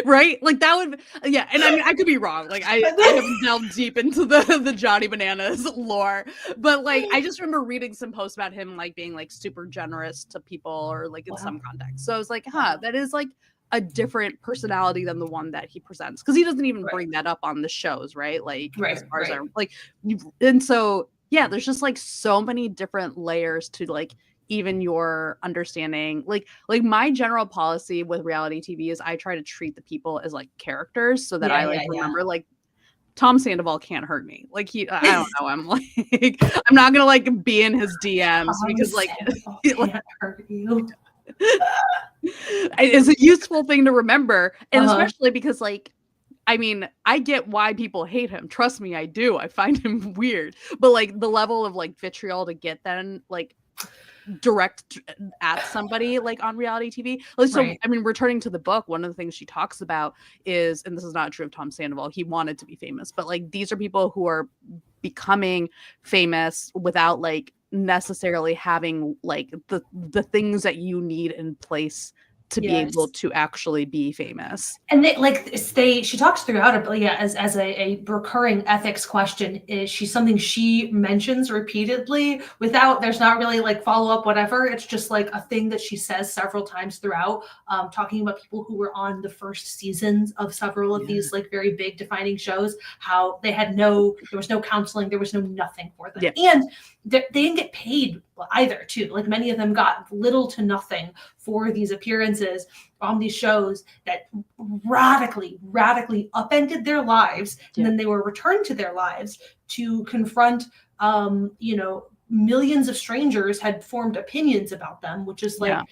S1: Right? Like that would, and I mean, I could be wrong. Like I haven't delved deep into the Johnny Bananas lore, but like I just remember reading some posts about him like being like super generous to people, or like in some context. So I was like, that is like a different personality than the one that he presents, because he doesn't even bring that up on the shows, right? Like as far as like, and so there's just like so many different layers to like even your understanding. Like my general policy with reality TV is I try to treat the people as like characters, so that I like remember like Tom Sandoval can't hurt me. Like I don't know. I'm like, I'm not gonna like be in his DMs because like he can't hurt you. It's a useful thing to remember, and especially because like, I mean, I get why people hate him. Trust me, I do. I find him weird, but like the level of like vitriol to get then like direct at somebody like on reality TV. Like, so I mean, returning to the book, one of the things she talks about is, and this is not true of Tom Sandoval, he wanted to be famous, but like these are people who are becoming famous without like necessarily having like the things that you need in place to be able
S2: Yes.
S1: to actually be famous.
S2: And she talks throughout it, but yeah, as a recurring ethics question is something she mentions repeatedly without, there's not really like follow up, whatever. It's just like a thing that she says several times throughout, talking about people who were on the first seasons of several of these like very big defining shows, how they had there was no counseling, there was no nothing for them.
S1: Yeah.
S2: And they didn't get paid either, too. Like many of them got little to nothing for these appearances on these shows that radically upended their lives, and then they were returned to their lives to confront millions of strangers had formed opinions about them, which is like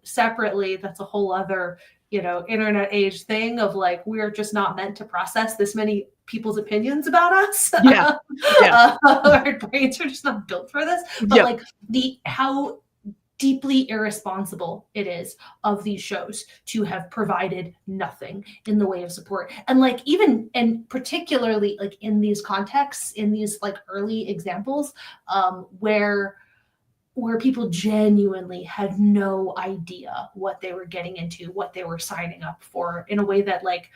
S2: separately, that's a whole other internet age thing of like, we're just not meant to process this many people's opinions about us. Our brains are just not built for this. But like how deeply irresponsible it is of these shows to have provided nothing in the way of support. And like and particularly like in these contexts, in these like early examples, where people genuinely had no idea what they were getting into, what they were signing up for, in a way that like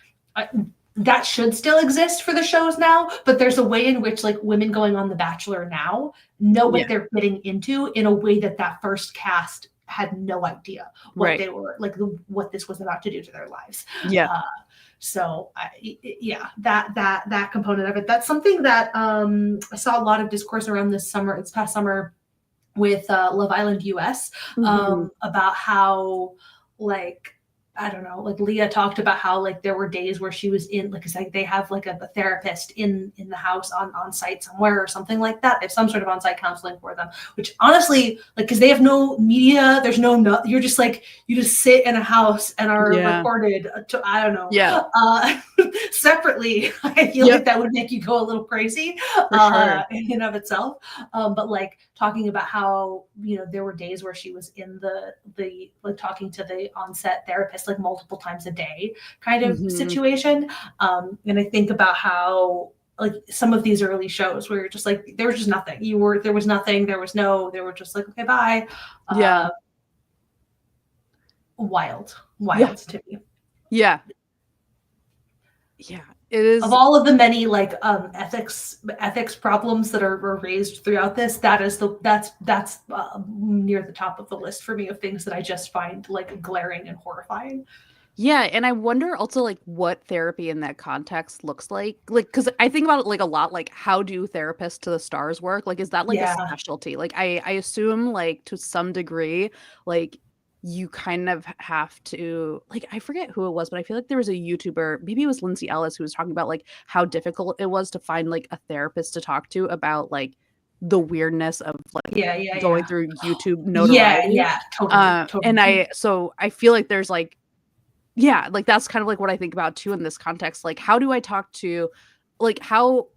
S2: that should still exist for the shows now, but there's a way in which like women going on The Bachelor now know what they're getting into in a way that first cast had no idea what they were like, what this was about to do to their lives. So that component of it, that's something that I saw a lot of discourse around this past summer with Love Island US, about how like, I don't know, like Leah talked about how like there were days where she was in, like, it's like they have like a therapist in the house on site somewhere or something like that. They have some sort of on-site counseling for them, which honestly, like, because they have no media, there's you're just like, you just sit in a house and are recorded to, I don't know, separately. I feel like that would make you go a little crazy in and of itself. But like talking about how, there were days where she was in the like talking to the on-set therapist like multiple times a day kind of situation. And I think about how like some of these early shows where you're just like, there was just nothing. There was nothing. They were just like, okay, bye. Wild to me.
S1: Yeah. It is.
S2: Of all of the many like ethics problems that are raised throughout this, that's near the top of the list for me of things that I just find like glaring and horrifying.
S1: Yeah, and I wonder also like what therapy in that context looks like. Like, because I think about it like a lot, like how do therapists to the stars work? Like, is that like a specialty? Like, I assume like to some degree, like you kind of have to, like, I forget who it was, but I feel like there was a YouTuber, maybe it was Lindsay Ellis, who was talking about like how difficult it was to find like a therapist to talk to about like the weirdness of like going through YouTube notoriety.
S2: Totally.
S1: And I feel like there's like, like that's kind of like what I think about too in this context. Like, how do I talk to, like, how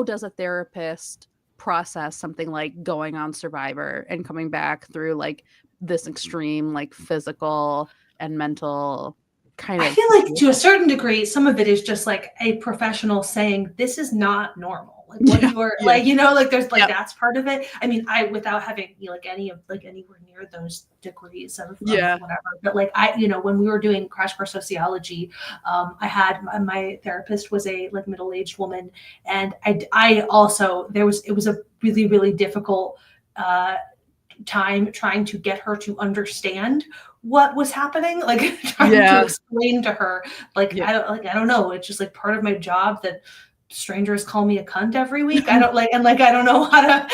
S1: does a therapist process something like going on Survivor and coming back through like this extreme like physical and mental kind of.
S2: I feel like to a certain degree, some of it is just like a professional saying, this is not normal. Like what you are like, like there's like, that's part of it. I mean, without having like anywhere near those degrees of whatever, but like when we were doing Crash Course Sociology, I had my therapist was a like middle-aged woman, and I also it was a really, really difficult time trying to get her to understand what was happening, like trying to explain to her, like I don't know, it's just like part of my job that strangers call me a cunt every week. I don't like, and like I don't know how to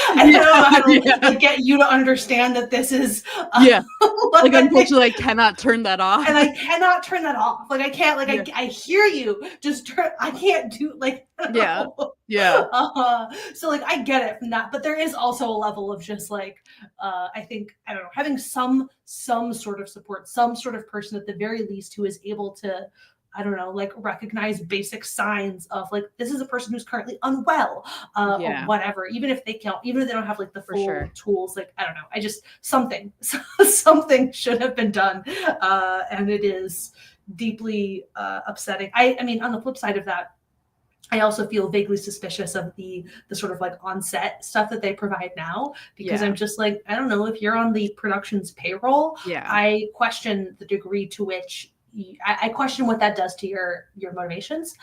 S2: like, get you to understand that this is
S1: like unfortunately I cannot turn that off,
S2: and I cannot turn that off. Like I can't, like I hear you, just I can't do like
S1: so
S2: like I get it from that, but there is also a level of just like I think, I don't know, having some sort of support, some sort of person at the very least who is able to, I don't know, like recognize basic signs of like, this is a person who's currently unwell, or whatever, even if they don't have like the full tools, like, I don't know, I just, something should have been done. And it is deeply upsetting. I mean, on the flip side of that, I also feel vaguely suspicious of the sort of like on-set stuff that they provide now, because I'm just like, I don't know, if you're on the production's payroll, I question the degree to which I question what that does to your motivations.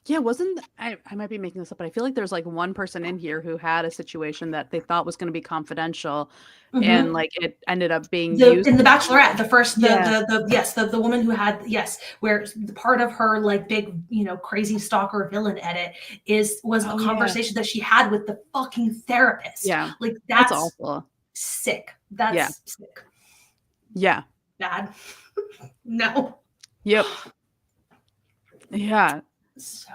S1: Yeah, wasn't I might be making this up, but I feel like there's like one person in here who had a situation that they thought was going to be confidential, and like it ended up being used
S2: in The Bachelorette, the first
S1: Yeah.
S2: the woman who had where the part of her like big, crazy stalker villain edit was a conversation that she had with the fucking therapist.
S1: Yeah.
S2: Like
S1: That's
S2: that's
S1: awful.
S2: sick. That's sick.
S1: Yeah.
S2: Bad. No.
S1: Yep. Yeah.
S2: So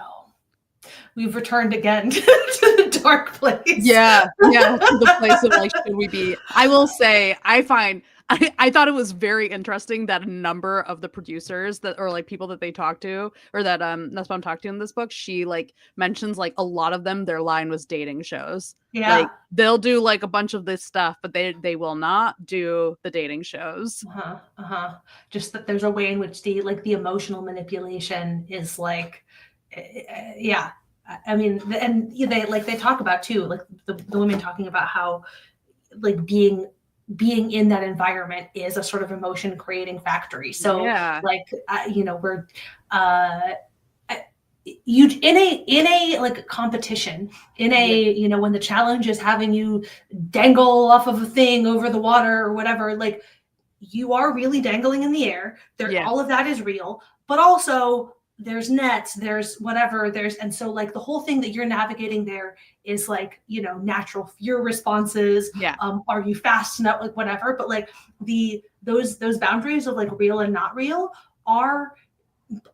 S2: we've returned again to the dark place.
S1: Yeah. Yeah. To the place of like, should we be? I will say, I thought it was very interesting that a number of the producers that, or like people that they talk to, or that that's what I'm talking to in this book, she like mentions like a lot of them, their line was dating shows.
S2: Yeah.
S1: Like they'll do like a bunch of this stuff, but they will not do the dating shows.
S2: Just that there's a way in which the emotional manipulation is like, yeah. I mean, and they talk about too, like the women talking about how like being in that environment is a sort of emotion creating factory. So like, we're you in a like competition, in a when the challenge is having you dangle off of a thing over the water or whatever, like you are really dangling in the air there. All of that is real, but also there's nets, there's whatever, and so like the whole thing that you're navigating there is like, natural fear responses. Are you fast enough, like whatever, but like those boundaries of like real and not real are,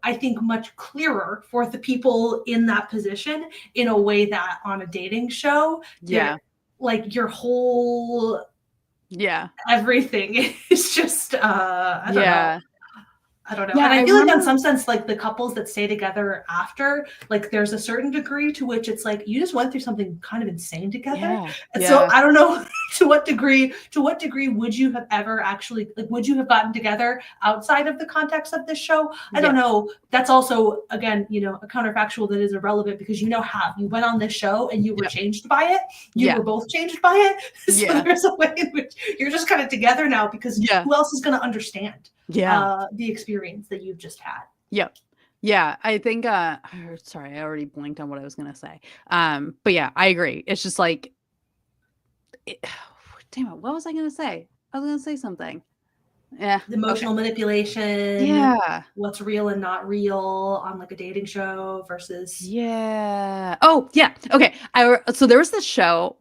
S2: I think, much clearer for the people in that position, in a way that on a dating show, like your whole everything is just I don't know. And I feel like in some sense, like the couples that stay together after, like there's a certain degree to which it's like you just went through something kind of insane together. And so I don't know to what degree would you have ever actually, like, would you have gotten together outside of the context of this show? I don't know. That's also, again, a counterfactual that is irrelevant, because you went on this show and you were changed by it. You were both changed by it. So there's a way in which you're just kind of together now, because who else is going to understand the experience that you've just had?
S1: Yeah, I think sorry, I already blinked on what I was gonna say. But yeah, I agree. It's just like damn it, what was I gonna say? I was gonna say something. The
S2: emotional manipulation, what's real and not real on like a dating show versus
S1: okay. So there was this show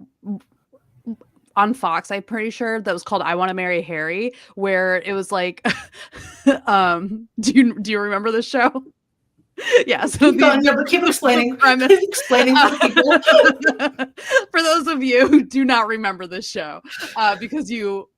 S1: on Fox, I'm pretty sure, that was called I Want to Marry Harry, where it was like do you remember this show? So
S2: keep explaining. Explaining to people.
S1: For those of you who do not remember this show, because you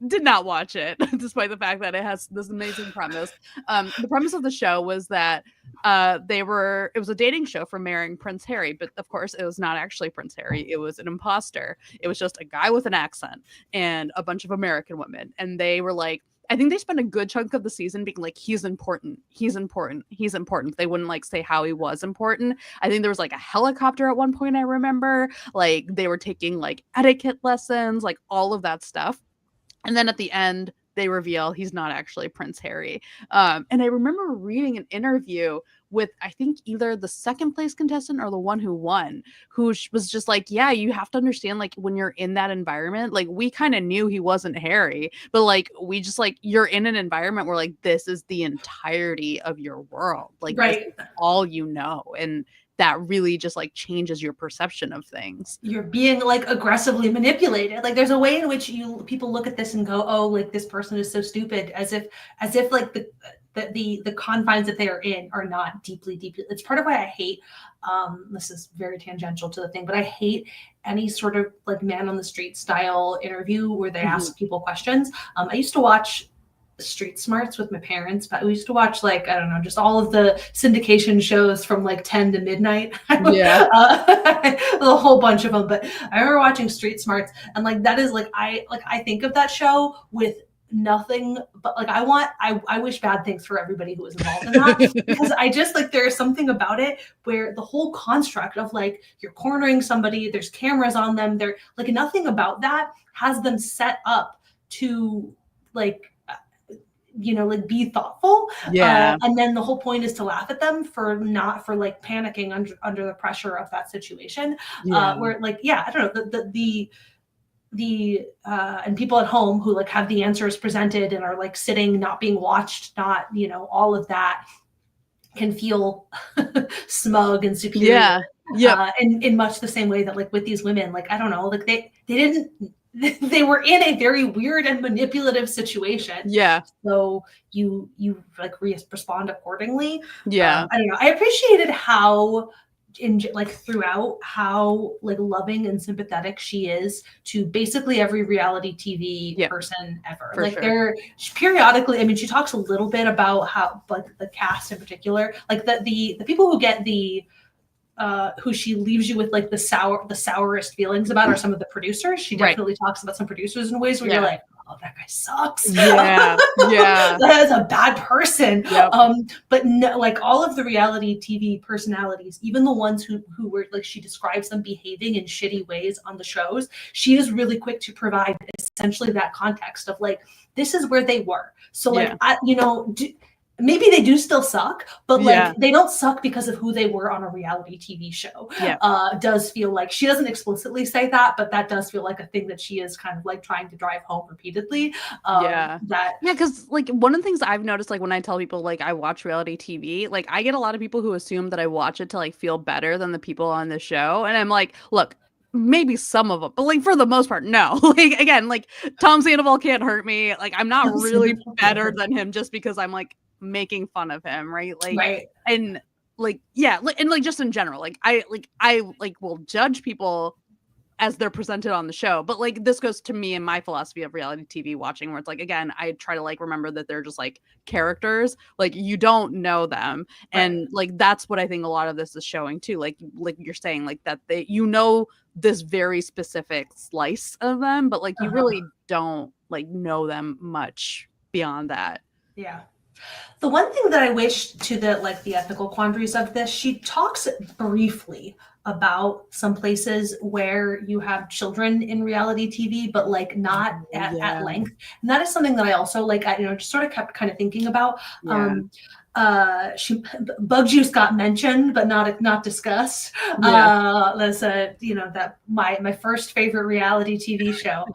S1: did not watch it, despite the fact that it has this amazing premise. The premise of the show was that it was a dating show for marrying Prince Harry, but of course it was not actually Prince Harry. It was an imposter. It was just a guy with an accent and a bunch of American women. And they were like, I think they spent a good chunk of the season being like, he's important. They wouldn't like say how he was important. I think there was like a helicopter at one point, I remember. Like they were taking like etiquette lessons, like all of that stuff. And then at the end, they reveal he's not actually Prince Harry. And I remember reading an interview with, I think, either the second place contestant or the one who won, who was just like, yeah, you have to understand, like, when you're in that environment, like, we kind of knew he wasn't Harry, but like, we just like, you're in an environment where like, this is the entirety of your world. Like, this is all you know. And that really just like changes your perception of things.
S2: You're being like aggressively manipulated. Like there's a way in which people look at this and go, oh, like this person is so stupid, as if like the confines that they are in are not deeply. It's part of why I hate, this is very tangential to the thing, but I hate any sort of like man on the street style interview where they ask people questions. I used to watch Street Smarts with my parents, but we used to watch like, I don't know, just all of the syndication shows from like 10 to midnight. A whole bunch of them. But I remember watching Street Smarts, and like that is like I think of that show with nothing but like I wish bad things for everybody who was involved in that because I just like there is something about it where the whole construct of like you're cornering somebody, there's cameras on them, they're like nothing about that has them set up to like like be thoughtful.
S1: Yeah.
S2: And then the whole point is to laugh at them for not for like panicking under the pressure of that situation.
S1: Yeah.
S2: Where like, yeah, I don't know, the and people at home who like have the answers presented and are like sitting, not being watched, not, all of that can feel smug and superior.
S1: Yeah. Yeah.
S2: In much the same way that like with these women, like, I don't know, like they didn't, they were in a very weird and manipulative situation.
S1: Yeah.
S2: So you like respond accordingly.
S1: Yeah.
S2: I don't know. I appreciated how like throughout how like loving and sympathetic she is to basically every reality TV person ever.
S1: For
S2: like
S1: sure.
S2: periodically, I mean, she talks a little bit about how like the cast in particular, like the people who get the who she leaves you with like the sourest feelings about are some of the producers. She definitely talks about some producers in ways where you're like, oh, that guy sucks.
S1: Yeah. Yeah.
S2: That is a bad person.
S1: Yep.
S2: But no, like all of the reality TV personalities, even the ones who were like, she describes them behaving in shitty ways on the shows, she is really quick to provide essentially that context of like, this is where they were. So like, maybe they do still suck, but like they don't suck because of who they were on a reality TV show. Does feel like she doesn't explicitly say that, but that does feel like a thing that she is kind of like trying to drive home repeatedly.
S1: Because like one of the things I've noticed, like when I tell people like I watch reality TV, like I get a lot of people who assume that I watch it to like feel better than the people on the show, and I'm like, look, maybe some of them, but like for the most part, no. Like again, like Tom Sandoval can't hurt me. Like I'm not really better than him just because I'm like making fun of him, right? Like and like and like just in general, like I will judge people as they're presented on the show, but like this goes to me and my philosophy of reality TV watching, where it's like, again, I try to like remember that they're just like characters, like you don't know them, and like that's what I think a lot of this is showing too, like you're saying, like that they this very specific slice of them, but like you really don't like know them much beyond that.
S2: The one thing that I wish to the ethical quandaries of this, she talks briefly about some places where you have children in reality TV, but like not at length. And that is something that I also like, I just sort of kept kind of thinking about. Bug Juice got mentioned but not discussed. That's that my first favorite reality TV show.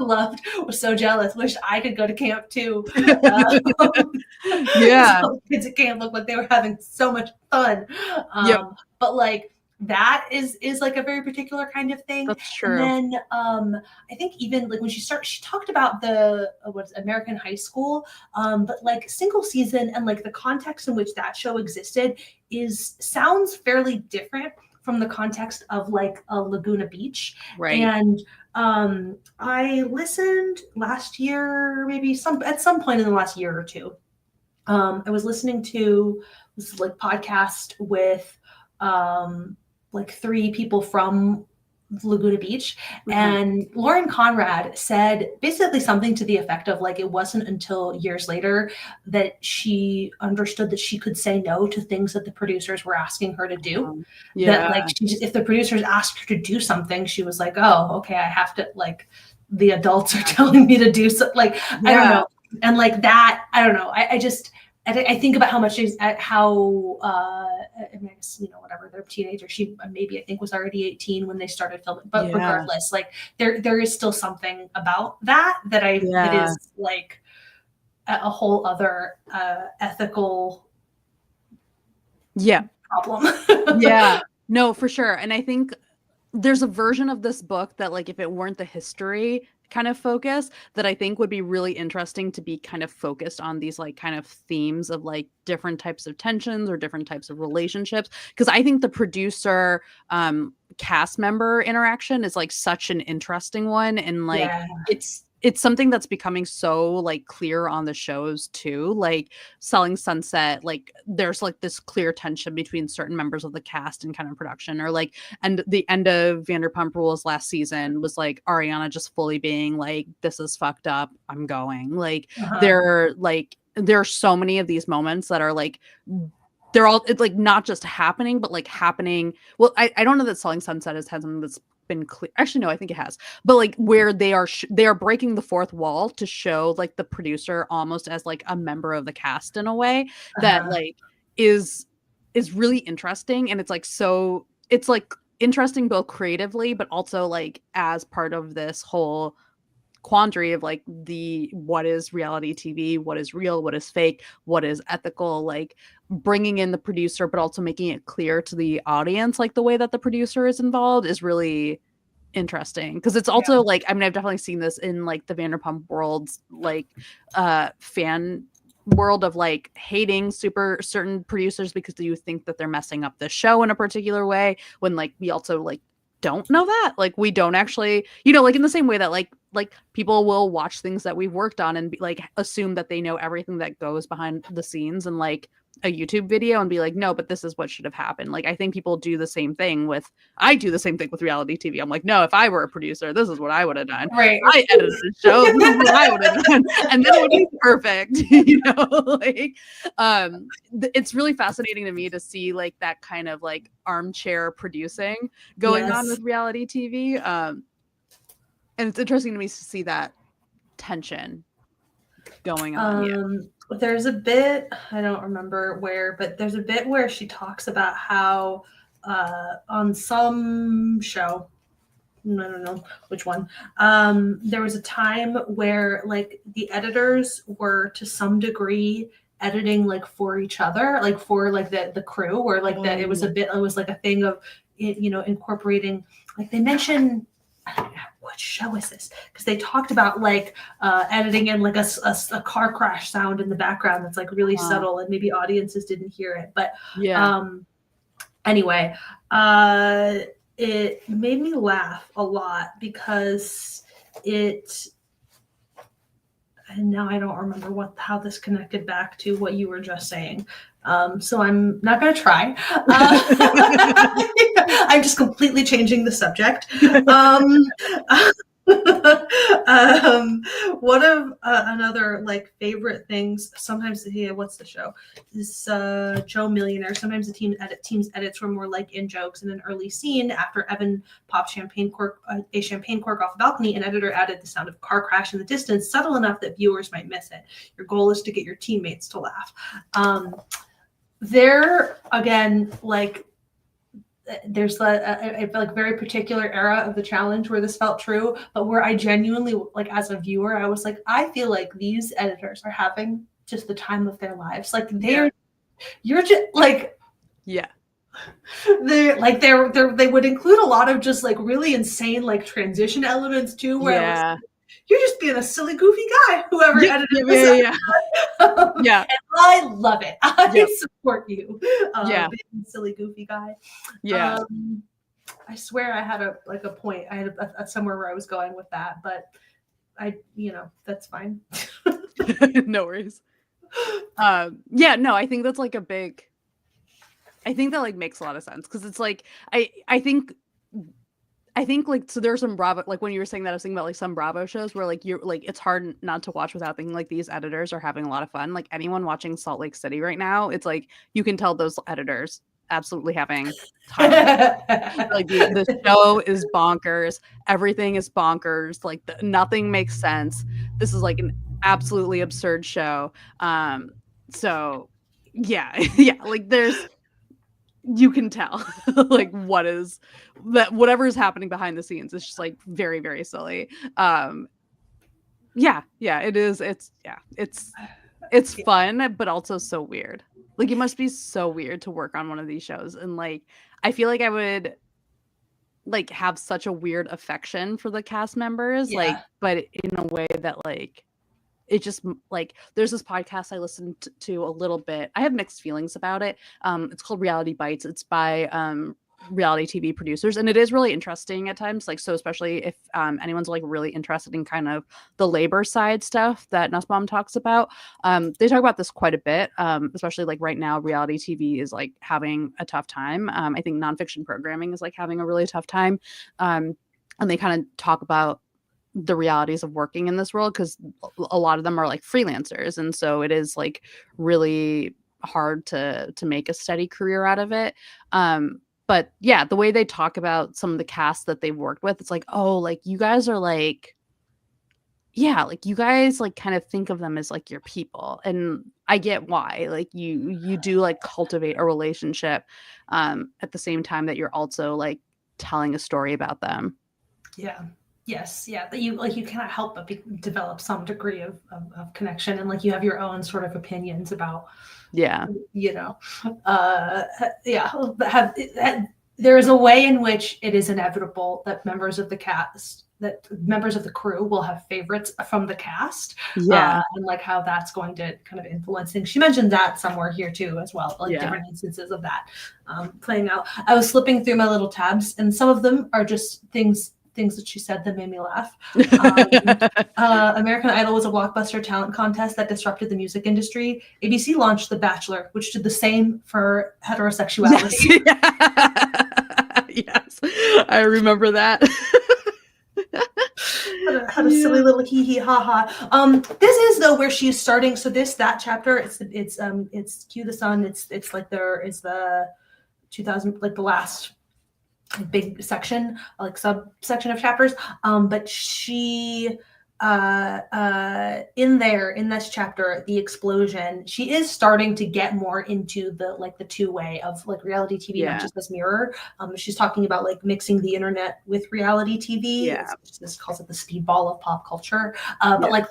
S2: Loved, was so jealous, wished I could go to camp too. So kids at camp looked like they were having so much fun. But like that is like a very particular kind of thing.
S1: That's true.
S2: And then I think even like when she talked about the American High School, but like single season and like the context in which that show existed sounds fairly different from the context of like a Laguna Beach. And I listened last year, maybe at some point in the last year or two. I was listening to this like podcast with like 3 people from Laguna Beach, and Lauren Conrad said basically something to the effect of like, it wasn't until years later that she understood that she could say no to things that the producers were asking her to do. That like if the producers asked her to do something, she was like, oh, okay, I have to, like the adults are telling me to do something. Like I don't know. And like that, I don't know. I think about how much I mean, whatever, they're teenagers. She maybe I think was already 18 when they started filming, but regardless, like there is still something about that that is like a whole other ethical problem.
S1: No, for sure. And I think there's a version of this book that like if it weren't the history kind of focus, that I think would be really interesting to be kind of focused on these like kind of themes of like different types of tensions or different types of relationships, because I think the producer cast member interaction is like such an interesting one, and like it's something that's becoming so like clear on the shows too, like Selling Sunset, like there's like this clear tension between certain members of the cast and kind of production, or like, and the end of Vanderpump Rules last season was like Ariana just fully being like, this is fucked up, I'm going, like there are so many of these moments that are like, they're all, it's like not just happening, but like happening. Well, I don't know that Selling Sunset has had something that's been clear. Actually, no, I think it has. But like where they are breaking the fourth wall to show like the producer almost as like a member of the cast in a way that like is really interesting. And it's like, so it's like interesting both creatively, but also like as part of this whole quandary of like the what is reality TV, what is real, what is fake, what is ethical, like bringing in the producer but also making it clear to the audience like the way that the producer is involved is really interesting, because it's also like, I mean, I've definitely seen this in like the Vanderpump world's like fan world of like hating super certain producers because you think that they're messing up the show in a particular way, when like we also like don't know that, like we don't actually, you know, like in the same way that like people will watch things that we've worked on and be, like assume that they know everything that goes behind the scenes and like a YouTube video and be like, no, but this is what should have happened. Like I think people do the same thing with, I do the same thing with reality TV. I'm like, no, if I were a producer, this is what I would have done.
S2: Right.
S1: I edited the show, this is what I would have done, and then it would be perfect. You know, like it's really fascinating to me to see like that kind of like armchair producing going on with reality TV. And it's interesting to me to see that tension going on.
S2: There's a bit, I don't remember where, but there's a bit where she talks about how on some show, I don't know which one, there was a time where like the editors were to some degree editing like for each other, like for like the crew, where like that it was a bit, it was like a thing of, you know, incorporating, like they mentioned, I don't know what show is this, because they talked about like editing in like a car crash sound in the background that's like really subtle and maybe audiences didn't hear it, but anyway, it made me laugh a lot because it, and now I don't remember how this connected back to what you were just saying. So I'm not going to try. I'm just completely changing the subject. One of another like favorite things, sometimes what's the show, this Joe Millionaire, sometimes the team's edits were more like in jokes. In an early scene, after Evan popped a champagne cork off the balcony, an editor added the sound of car crash in the distance, subtle enough that viewers might miss it. Your goal is to get your teammates to laugh. There again, like there's a like very particular era of the challenge where this felt true, but where I genuinely, like as a viewer, I was like, I feel like these editors are having just the time of their lives. Like you're just like, they're like they would include a lot of just like really insane like transition elements too, where it was like, you're just being a silly goofy guy, whoever edited this. And I love it. I support you, being a silly goofy guy. I swear I had a point. I had a somewhere where I was going with that, but that's fine.
S1: No worries. No, I think that's like a big, I think that like makes a lot of sense, because it's like I think like, so there's some Bravo, like when you were saying that, I was thinking about like some Bravo shows where like you're like, it's hard not to watch without thinking like these editors are having a lot of fun. Like anyone watching Salt Lake City right now, it's like you can tell those editors absolutely having time. Like the show is bonkers, everything is bonkers, like nothing makes sense. This is like an absolutely absurd show. So like there's, you can tell like what is that, whatever is happening behind the scenes is just like very, very silly. It is, it's fun, but also so weird. Like it must be so weird to work on one of these shows, and like I feel like I would like have such a weird affection for the cast members, like, but in a way that like it just like, there's this podcast I listened to a little bit. I have mixed feelings about it. It's called Reality Bites. It's by reality TV producers, and it is really interesting at times. Like, so especially if anyone's like really interested in kind of the labor side stuff that Nussbaum talks about, they talk about this quite a bit. Especially like right now, reality TV is like having a tough time. I think nonfiction programming is like having a really tough time, and they kind of talk about the realities of working in this world because a lot of them are like freelancers, and so it is like really hard to make a steady career out of it. But yeah, the way they talk about some of the cast that they've worked with, it's like, oh, like you guys are like, yeah, like you guys like kind of think of them as like your people, and I get why. Like you do like cultivate a relationship at the same time that you're also like telling a story about them.
S2: Yeah. Yes. Yeah. That you cannot help but develop some degree of connection, and like you have your own sort of opinions about,
S1: Yeah.
S2: you know, yeah. There is a way in which it is inevitable that members of the cast, that members of the crew will have favorites from the cast,
S1: Yeah.
S2: and like how that's going to kind of influence things. She mentioned that somewhere here too, as well, like
S1: Yeah.
S2: different instances of that playing out. I was flipping through my little tabs, and some of them are just things that she said that made me laugh. American Idol was a blockbuster talent contest that disrupted the music industry. ABC launched The Bachelor, which did the same for heterosexuality.
S1: Yes, yes. I remember that.
S2: Had a silly little hee hee ha ha. This is though where she's starting. So that chapter, it's Cue the Sun. It's like there is the 2000, like the last big section, like subsection of chapters. But she in this chapter, the explosion, she is starting to get more into the two-way of like reality TV, not just this mirror. She's talking about like mixing the internet with reality TV.
S1: Yeah.
S2: This calls it the speedball of pop culture. But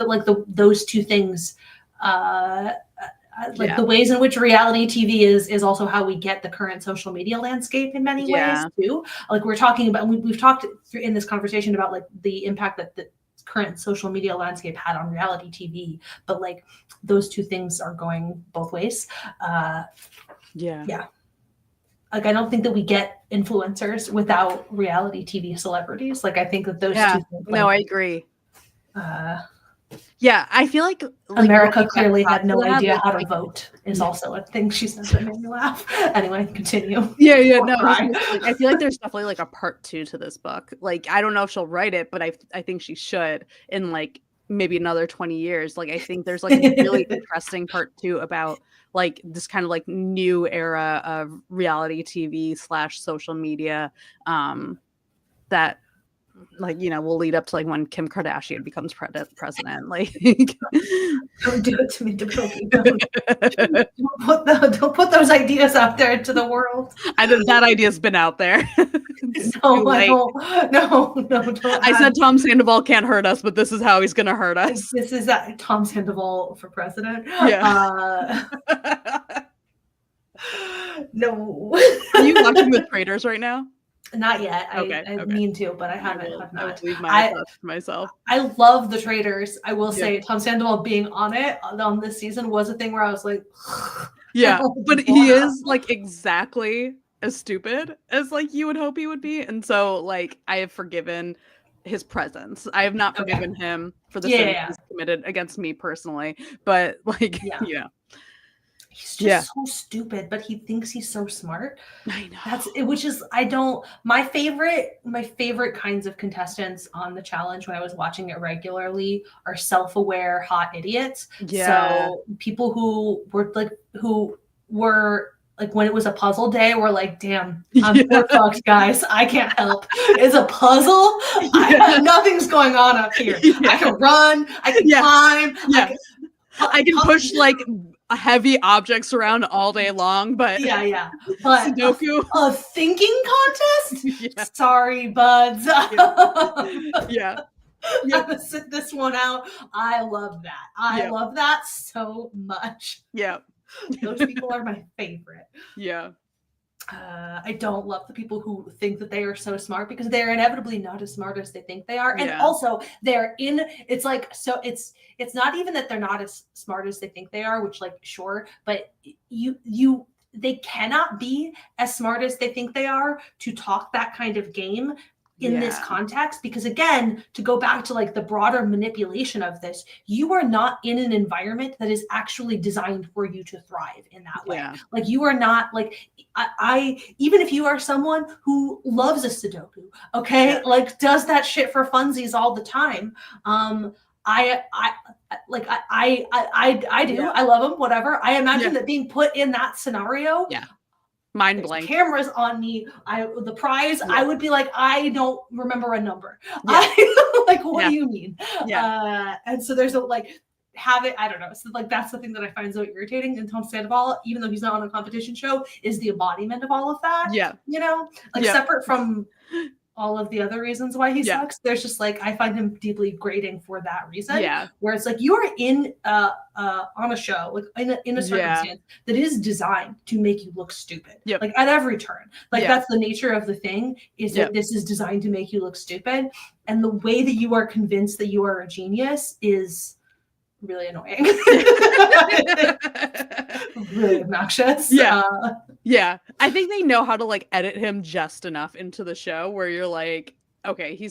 S2: those two things, the ways in which reality TV is also how we get the current social media landscape in many ways too. Like we're talking about, we've talked in this conversation about like the impact that the current social media landscape had on reality TV, but like those two things are going both ways. Yeah. Like I don't think that we get influencers without reality TV celebrities. Like I think that those two things.
S1: No, I agree. Yeah, I feel like
S2: America clearly had no idea how to vote is also a thing she said that made me laugh. Anyway, continue.
S1: Yeah, no. I feel like there's definitely like a part 2 to this book. Like I don't know if she'll write it, but I think she should in like maybe another 20 years. Like I think there's like a really interesting part 2 about like this kind of like new era of reality TV / social media that like will lead up to like when Kim Kardashian becomes president. Like
S2: don't do it to me, don't put those ideas out there to the world.
S1: That idea's been out there.
S2: No, don't.
S1: I said Tom Sandoval can't hurt us, but this is how he's gonna hurt us.
S2: This is Tom Sandoval for president.
S1: Yeah.
S2: No.
S1: Are you watching The Traitors right now?
S2: Not yet.
S1: Okay.
S2: I mean to, but I haven't.
S1: I will leave my thoughts to myself.
S2: I love The Traitors. I will say Tom Sandoval being on this season was a thing where I was like,
S1: yeah, but he is like exactly as stupid as like you would hope he would be, and so like I have forgiven his presence. I have not forgiven him for the sins he's committed against me personally, but like
S2: he's just so stupid, but he thinks he's so smart.
S1: I know.
S2: Which is my favorite kinds of contestants on the challenge when I was watching it regularly are self-aware hot idiots.
S1: Yeah.
S2: So people who were like when it was a puzzle day, we're like, damn, I'm poor fucked, guys. I can't help. It's a puzzle. Nothing's going on up here. I can run. I can climb.
S1: Yeah. I can push like heavy objects around all day long, but
S2: but
S1: Sudoku,
S2: a thinking contest. Sorry, buds. Sit this one out. I love that. I love that so much. Those people are my favorite. I don't love the people who think that they are so smart because they're inevitably not as smart as they think they are. And also it's like, so it's not even that they're not as smart as they think they are, which like, sure, but you they cannot be as smart as they think they are to talk that kind of game in this context, because again, to go back to like the broader manipulation of this, you are not in an environment that is actually designed for you to thrive in that way. Like you are not like, I even if you are someone who loves a Sudoku, okay, like does that shit for funsies all the time. I do. I love them, whatever. I imagine that being put in that scenario,
S1: mind blank,
S2: cameras on me, the prize, I would be like, I don't remember a number. Like, what do you mean? And so there's a like have it, I don't know. So like that's the thing that I find so irritating in Tom Sandoval, even though he's not on a competition show, is the embodiment of all of that. You know, like separate from all of the other reasons why he sucks. There's just like, I find him deeply grating for that reason. Where it's like you are in on a show, like in a circumstance that is designed to make you look stupid. Like at every turn. Like that's the nature of the thing, is that this is designed to make you look stupid. And the way that you are convinced that you are a genius is really annoying. Really obnoxious.
S1: I think they know how to like edit him just enough into the show where you're like, okay,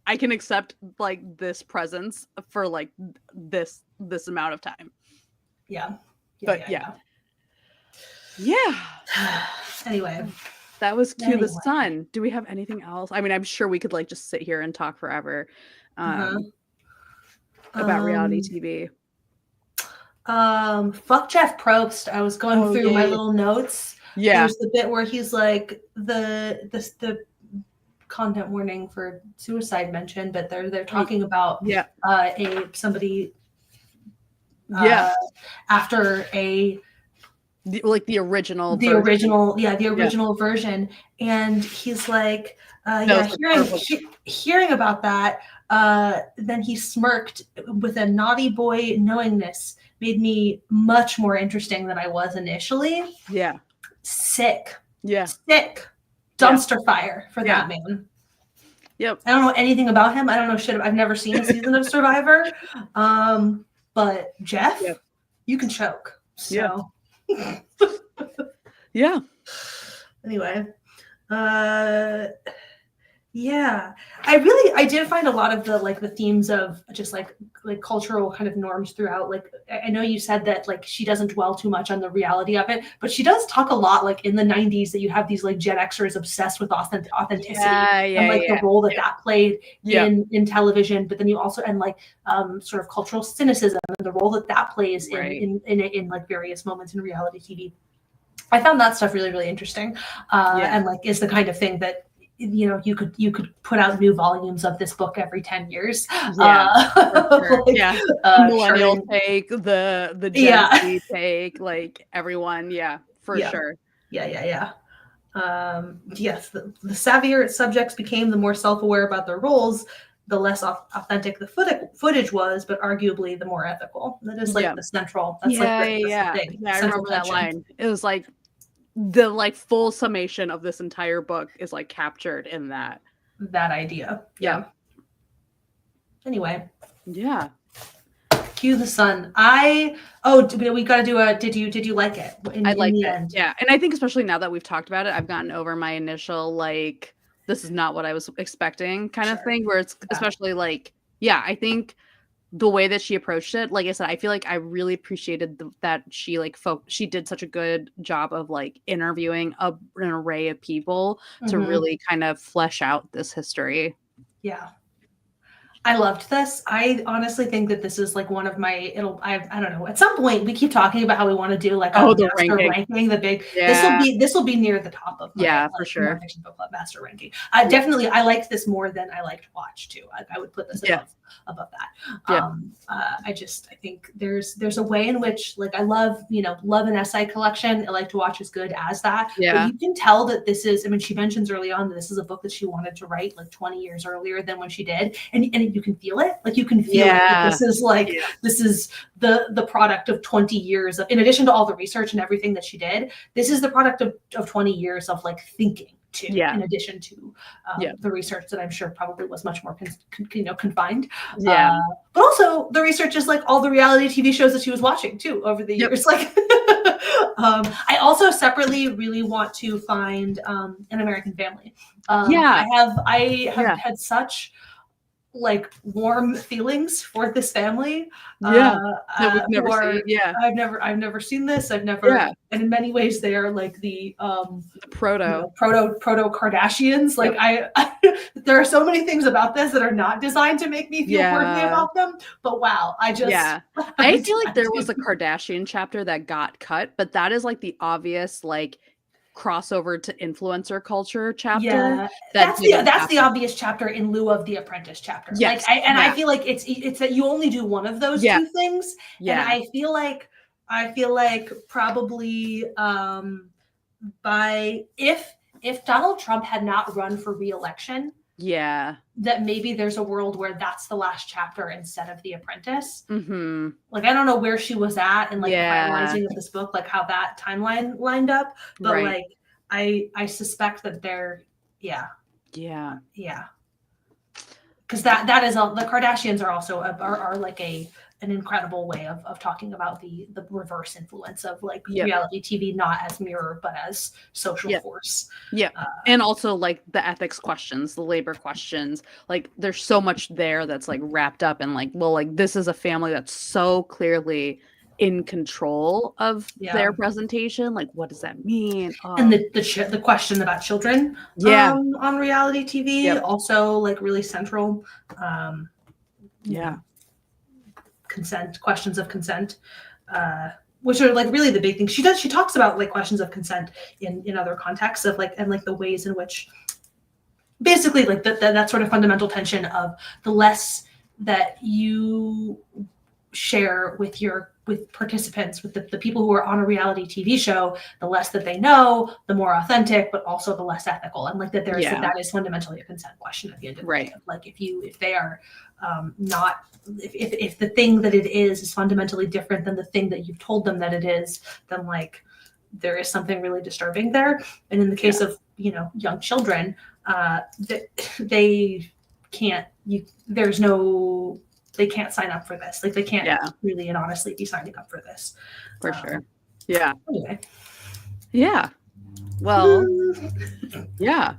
S1: I can accept like this presence for like this amount of time.
S2: Anyway,
S1: that was Cue the Sun. Do we have anything else? I mean, I'm sure we could like just sit here and talk forever about reality TV.
S2: Fuck Jeff Probst. I was going through my little notes. There's the bit where he's like the content warning for suicide mentioned, but they're talking about somebody after
S1: the original
S2: version, and he's like hearing about that, then he smirked with a naughty boy knowingness, made me much more interesting than I was initially. Sick dumpster fire for that man. I don't know anything about him. I don't know shit. I've never seen a season of Survivor. But Jeff, you can choke. So anyway, I did find a lot of the themes of just like cultural kind of norms throughout. Like I know you said that like she doesn't dwell too much on the reality of it, but she does talk a lot like in the 90s that you have these like Gen Xers obsessed with authenticity and like the role that played in television, but then you also sort of cultural cynicism and the role that plays in like various moments in reality TV. I found that stuff really, really interesting, and like is the kind of thing that you know you could put out new volumes of this book every 10 years.
S1: Millennial take, the Gen Z take, like everyone, for sure.
S2: Yes, the savvier savvier became, the more self-aware about their roles, the less authentic the footage was, but arguably the more ethical. That is like the central. That's
S1: I remember that line. It was like the like full summation of this entire book is like captured in that
S2: idea. Anyway. Cue the Sun. We got to do a. Did you like it?
S1: I liked it. End? Yeah, and I think especially now that we've talked about it, I've gotten over my initial like, this is not what I was expecting kind of thing. Where it's especially like, I think the way that she approached it, like I said, I feel like I really appreciated that she like she did such a good job of like interviewing an array of people to really kind of flesh out this history.
S2: I loved this. I honestly think that this is like one of my, I don't know, at some point we keep talking about how we want to do like
S1: the ranking,
S2: the big, this will be near the top of my,
S1: for sure.
S2: Nonfiction Book Club Master ranking. Definitely, I liked this more than I liked Watch too. I would put this above that. I think there's a way in which like I love an essay collection. I like to watch as good as that. But you can tell that this is, I mean, she mentions early on that this is a book that she wanted to write like 20 years earlier than when she did. And you can feel it. Like you can feel it. This is like this is the product of 20 years of, in addition to all the research and everything that she did, this is the product of 20 years of like thinking too,
S1: Yeah.
S2: in addition to the research that I'm sure probably was much more confined.
S1: Yeah.
S2: But also the research is like all the reality TV shows that she was watching too over the years. Like, I also separately really want to find An American Family. I have had such like warm feelings for this family.
S1: That we've never
S2: Who are,
S1: seen. Yeah.
S2: I've never seen this. I've never, and in many ways they are like the
S1: proto
S2: Kardashians. Like there are so many things about this that are not designed to make me feel worthy about them. But wow, I
S1: feel like there was a Kardashian chapter that got cut, but that is like the obvious like crossover to influencer culture chapter.
S2: Yeah, that's the obvious chapter in lieu of the Apprentice chapter.
S1: Yes,
S2: like, I feel like it's that you only do one of those two things. And I feel like probably if Donald Trump had not run for re-election, that maybe there's a world where that's the last chapter instead of the Apprentice. Like, I don't know where she was at in like the finalizing of this book, like how that timeline lined up, but like I suspect that they're because that is the Kardashians are also are like an incredible way of talking about the reverse influence of like reality TV, not as mirror but as social force.
S1: And also like the ethics questions, the labor questions, like there's so much there that's like wrapped up in like, well, like this is a family that's so clearly in control of their presentation. Like, what does that mean?
S2: And the question about children on reality TV also like really central. Questions of consent, which are like really the big thing. She talks about like questions of consent in other contexts of like, and like the ways in which basically like that sort of fundamental tension of the less that you share with participants, with the people who are on a reality TV show, the less that they know, the more authentic, but also the less ethical. And like that that is fundamentally a consent question at the end of the day. Like if they are not, if the thing that it is fundamentally different than the thing that you've told them that it is, then like there is something really disturbing there. And in the case of young children, they can't they can't sign up for this. Like they can't really and honestly be signing up for this.
S1: For sure.
S2: Anyway.
S1: Yeah. Well,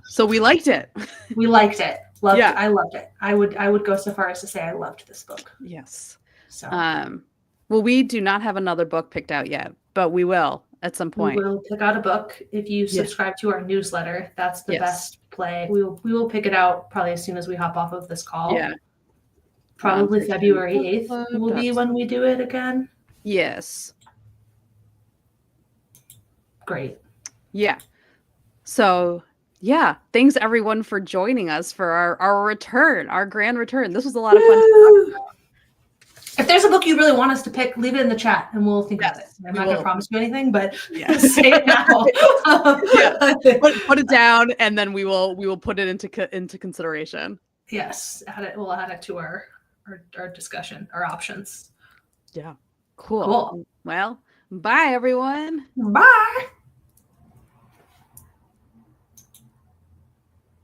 S1: so we liked it.
S2: We liked it. Loved it. I loved it. I would go so far as to say I loved this book.
S1: Yes.
S2: So
S1: well, we do not have another book picked out yet, but we will at some point.
S2: We will pick out a book. If you subscribe to our newsletter, that's the best play. We will pick it out probably as soon as we hop off of this call.
S1: Yeah.
S2: Probably February 8th will be when we do it again.
S1: Yes.
S2: Great.
S1: Yeah. So thanks everyone for joining us for our return, our grand return. This was a lot of fun to talk about.
S2: If there's a book you really want us to pick, leave it in the chat and we'll think about it. I'm not going to promise you anything, but say it now.
S1: Put it down and then we will put it into consideration.
S2: Yes, we'll add it to our discussion, our options.
S1: Yeah. Cool. Well, bye everyone.
S2: Bye.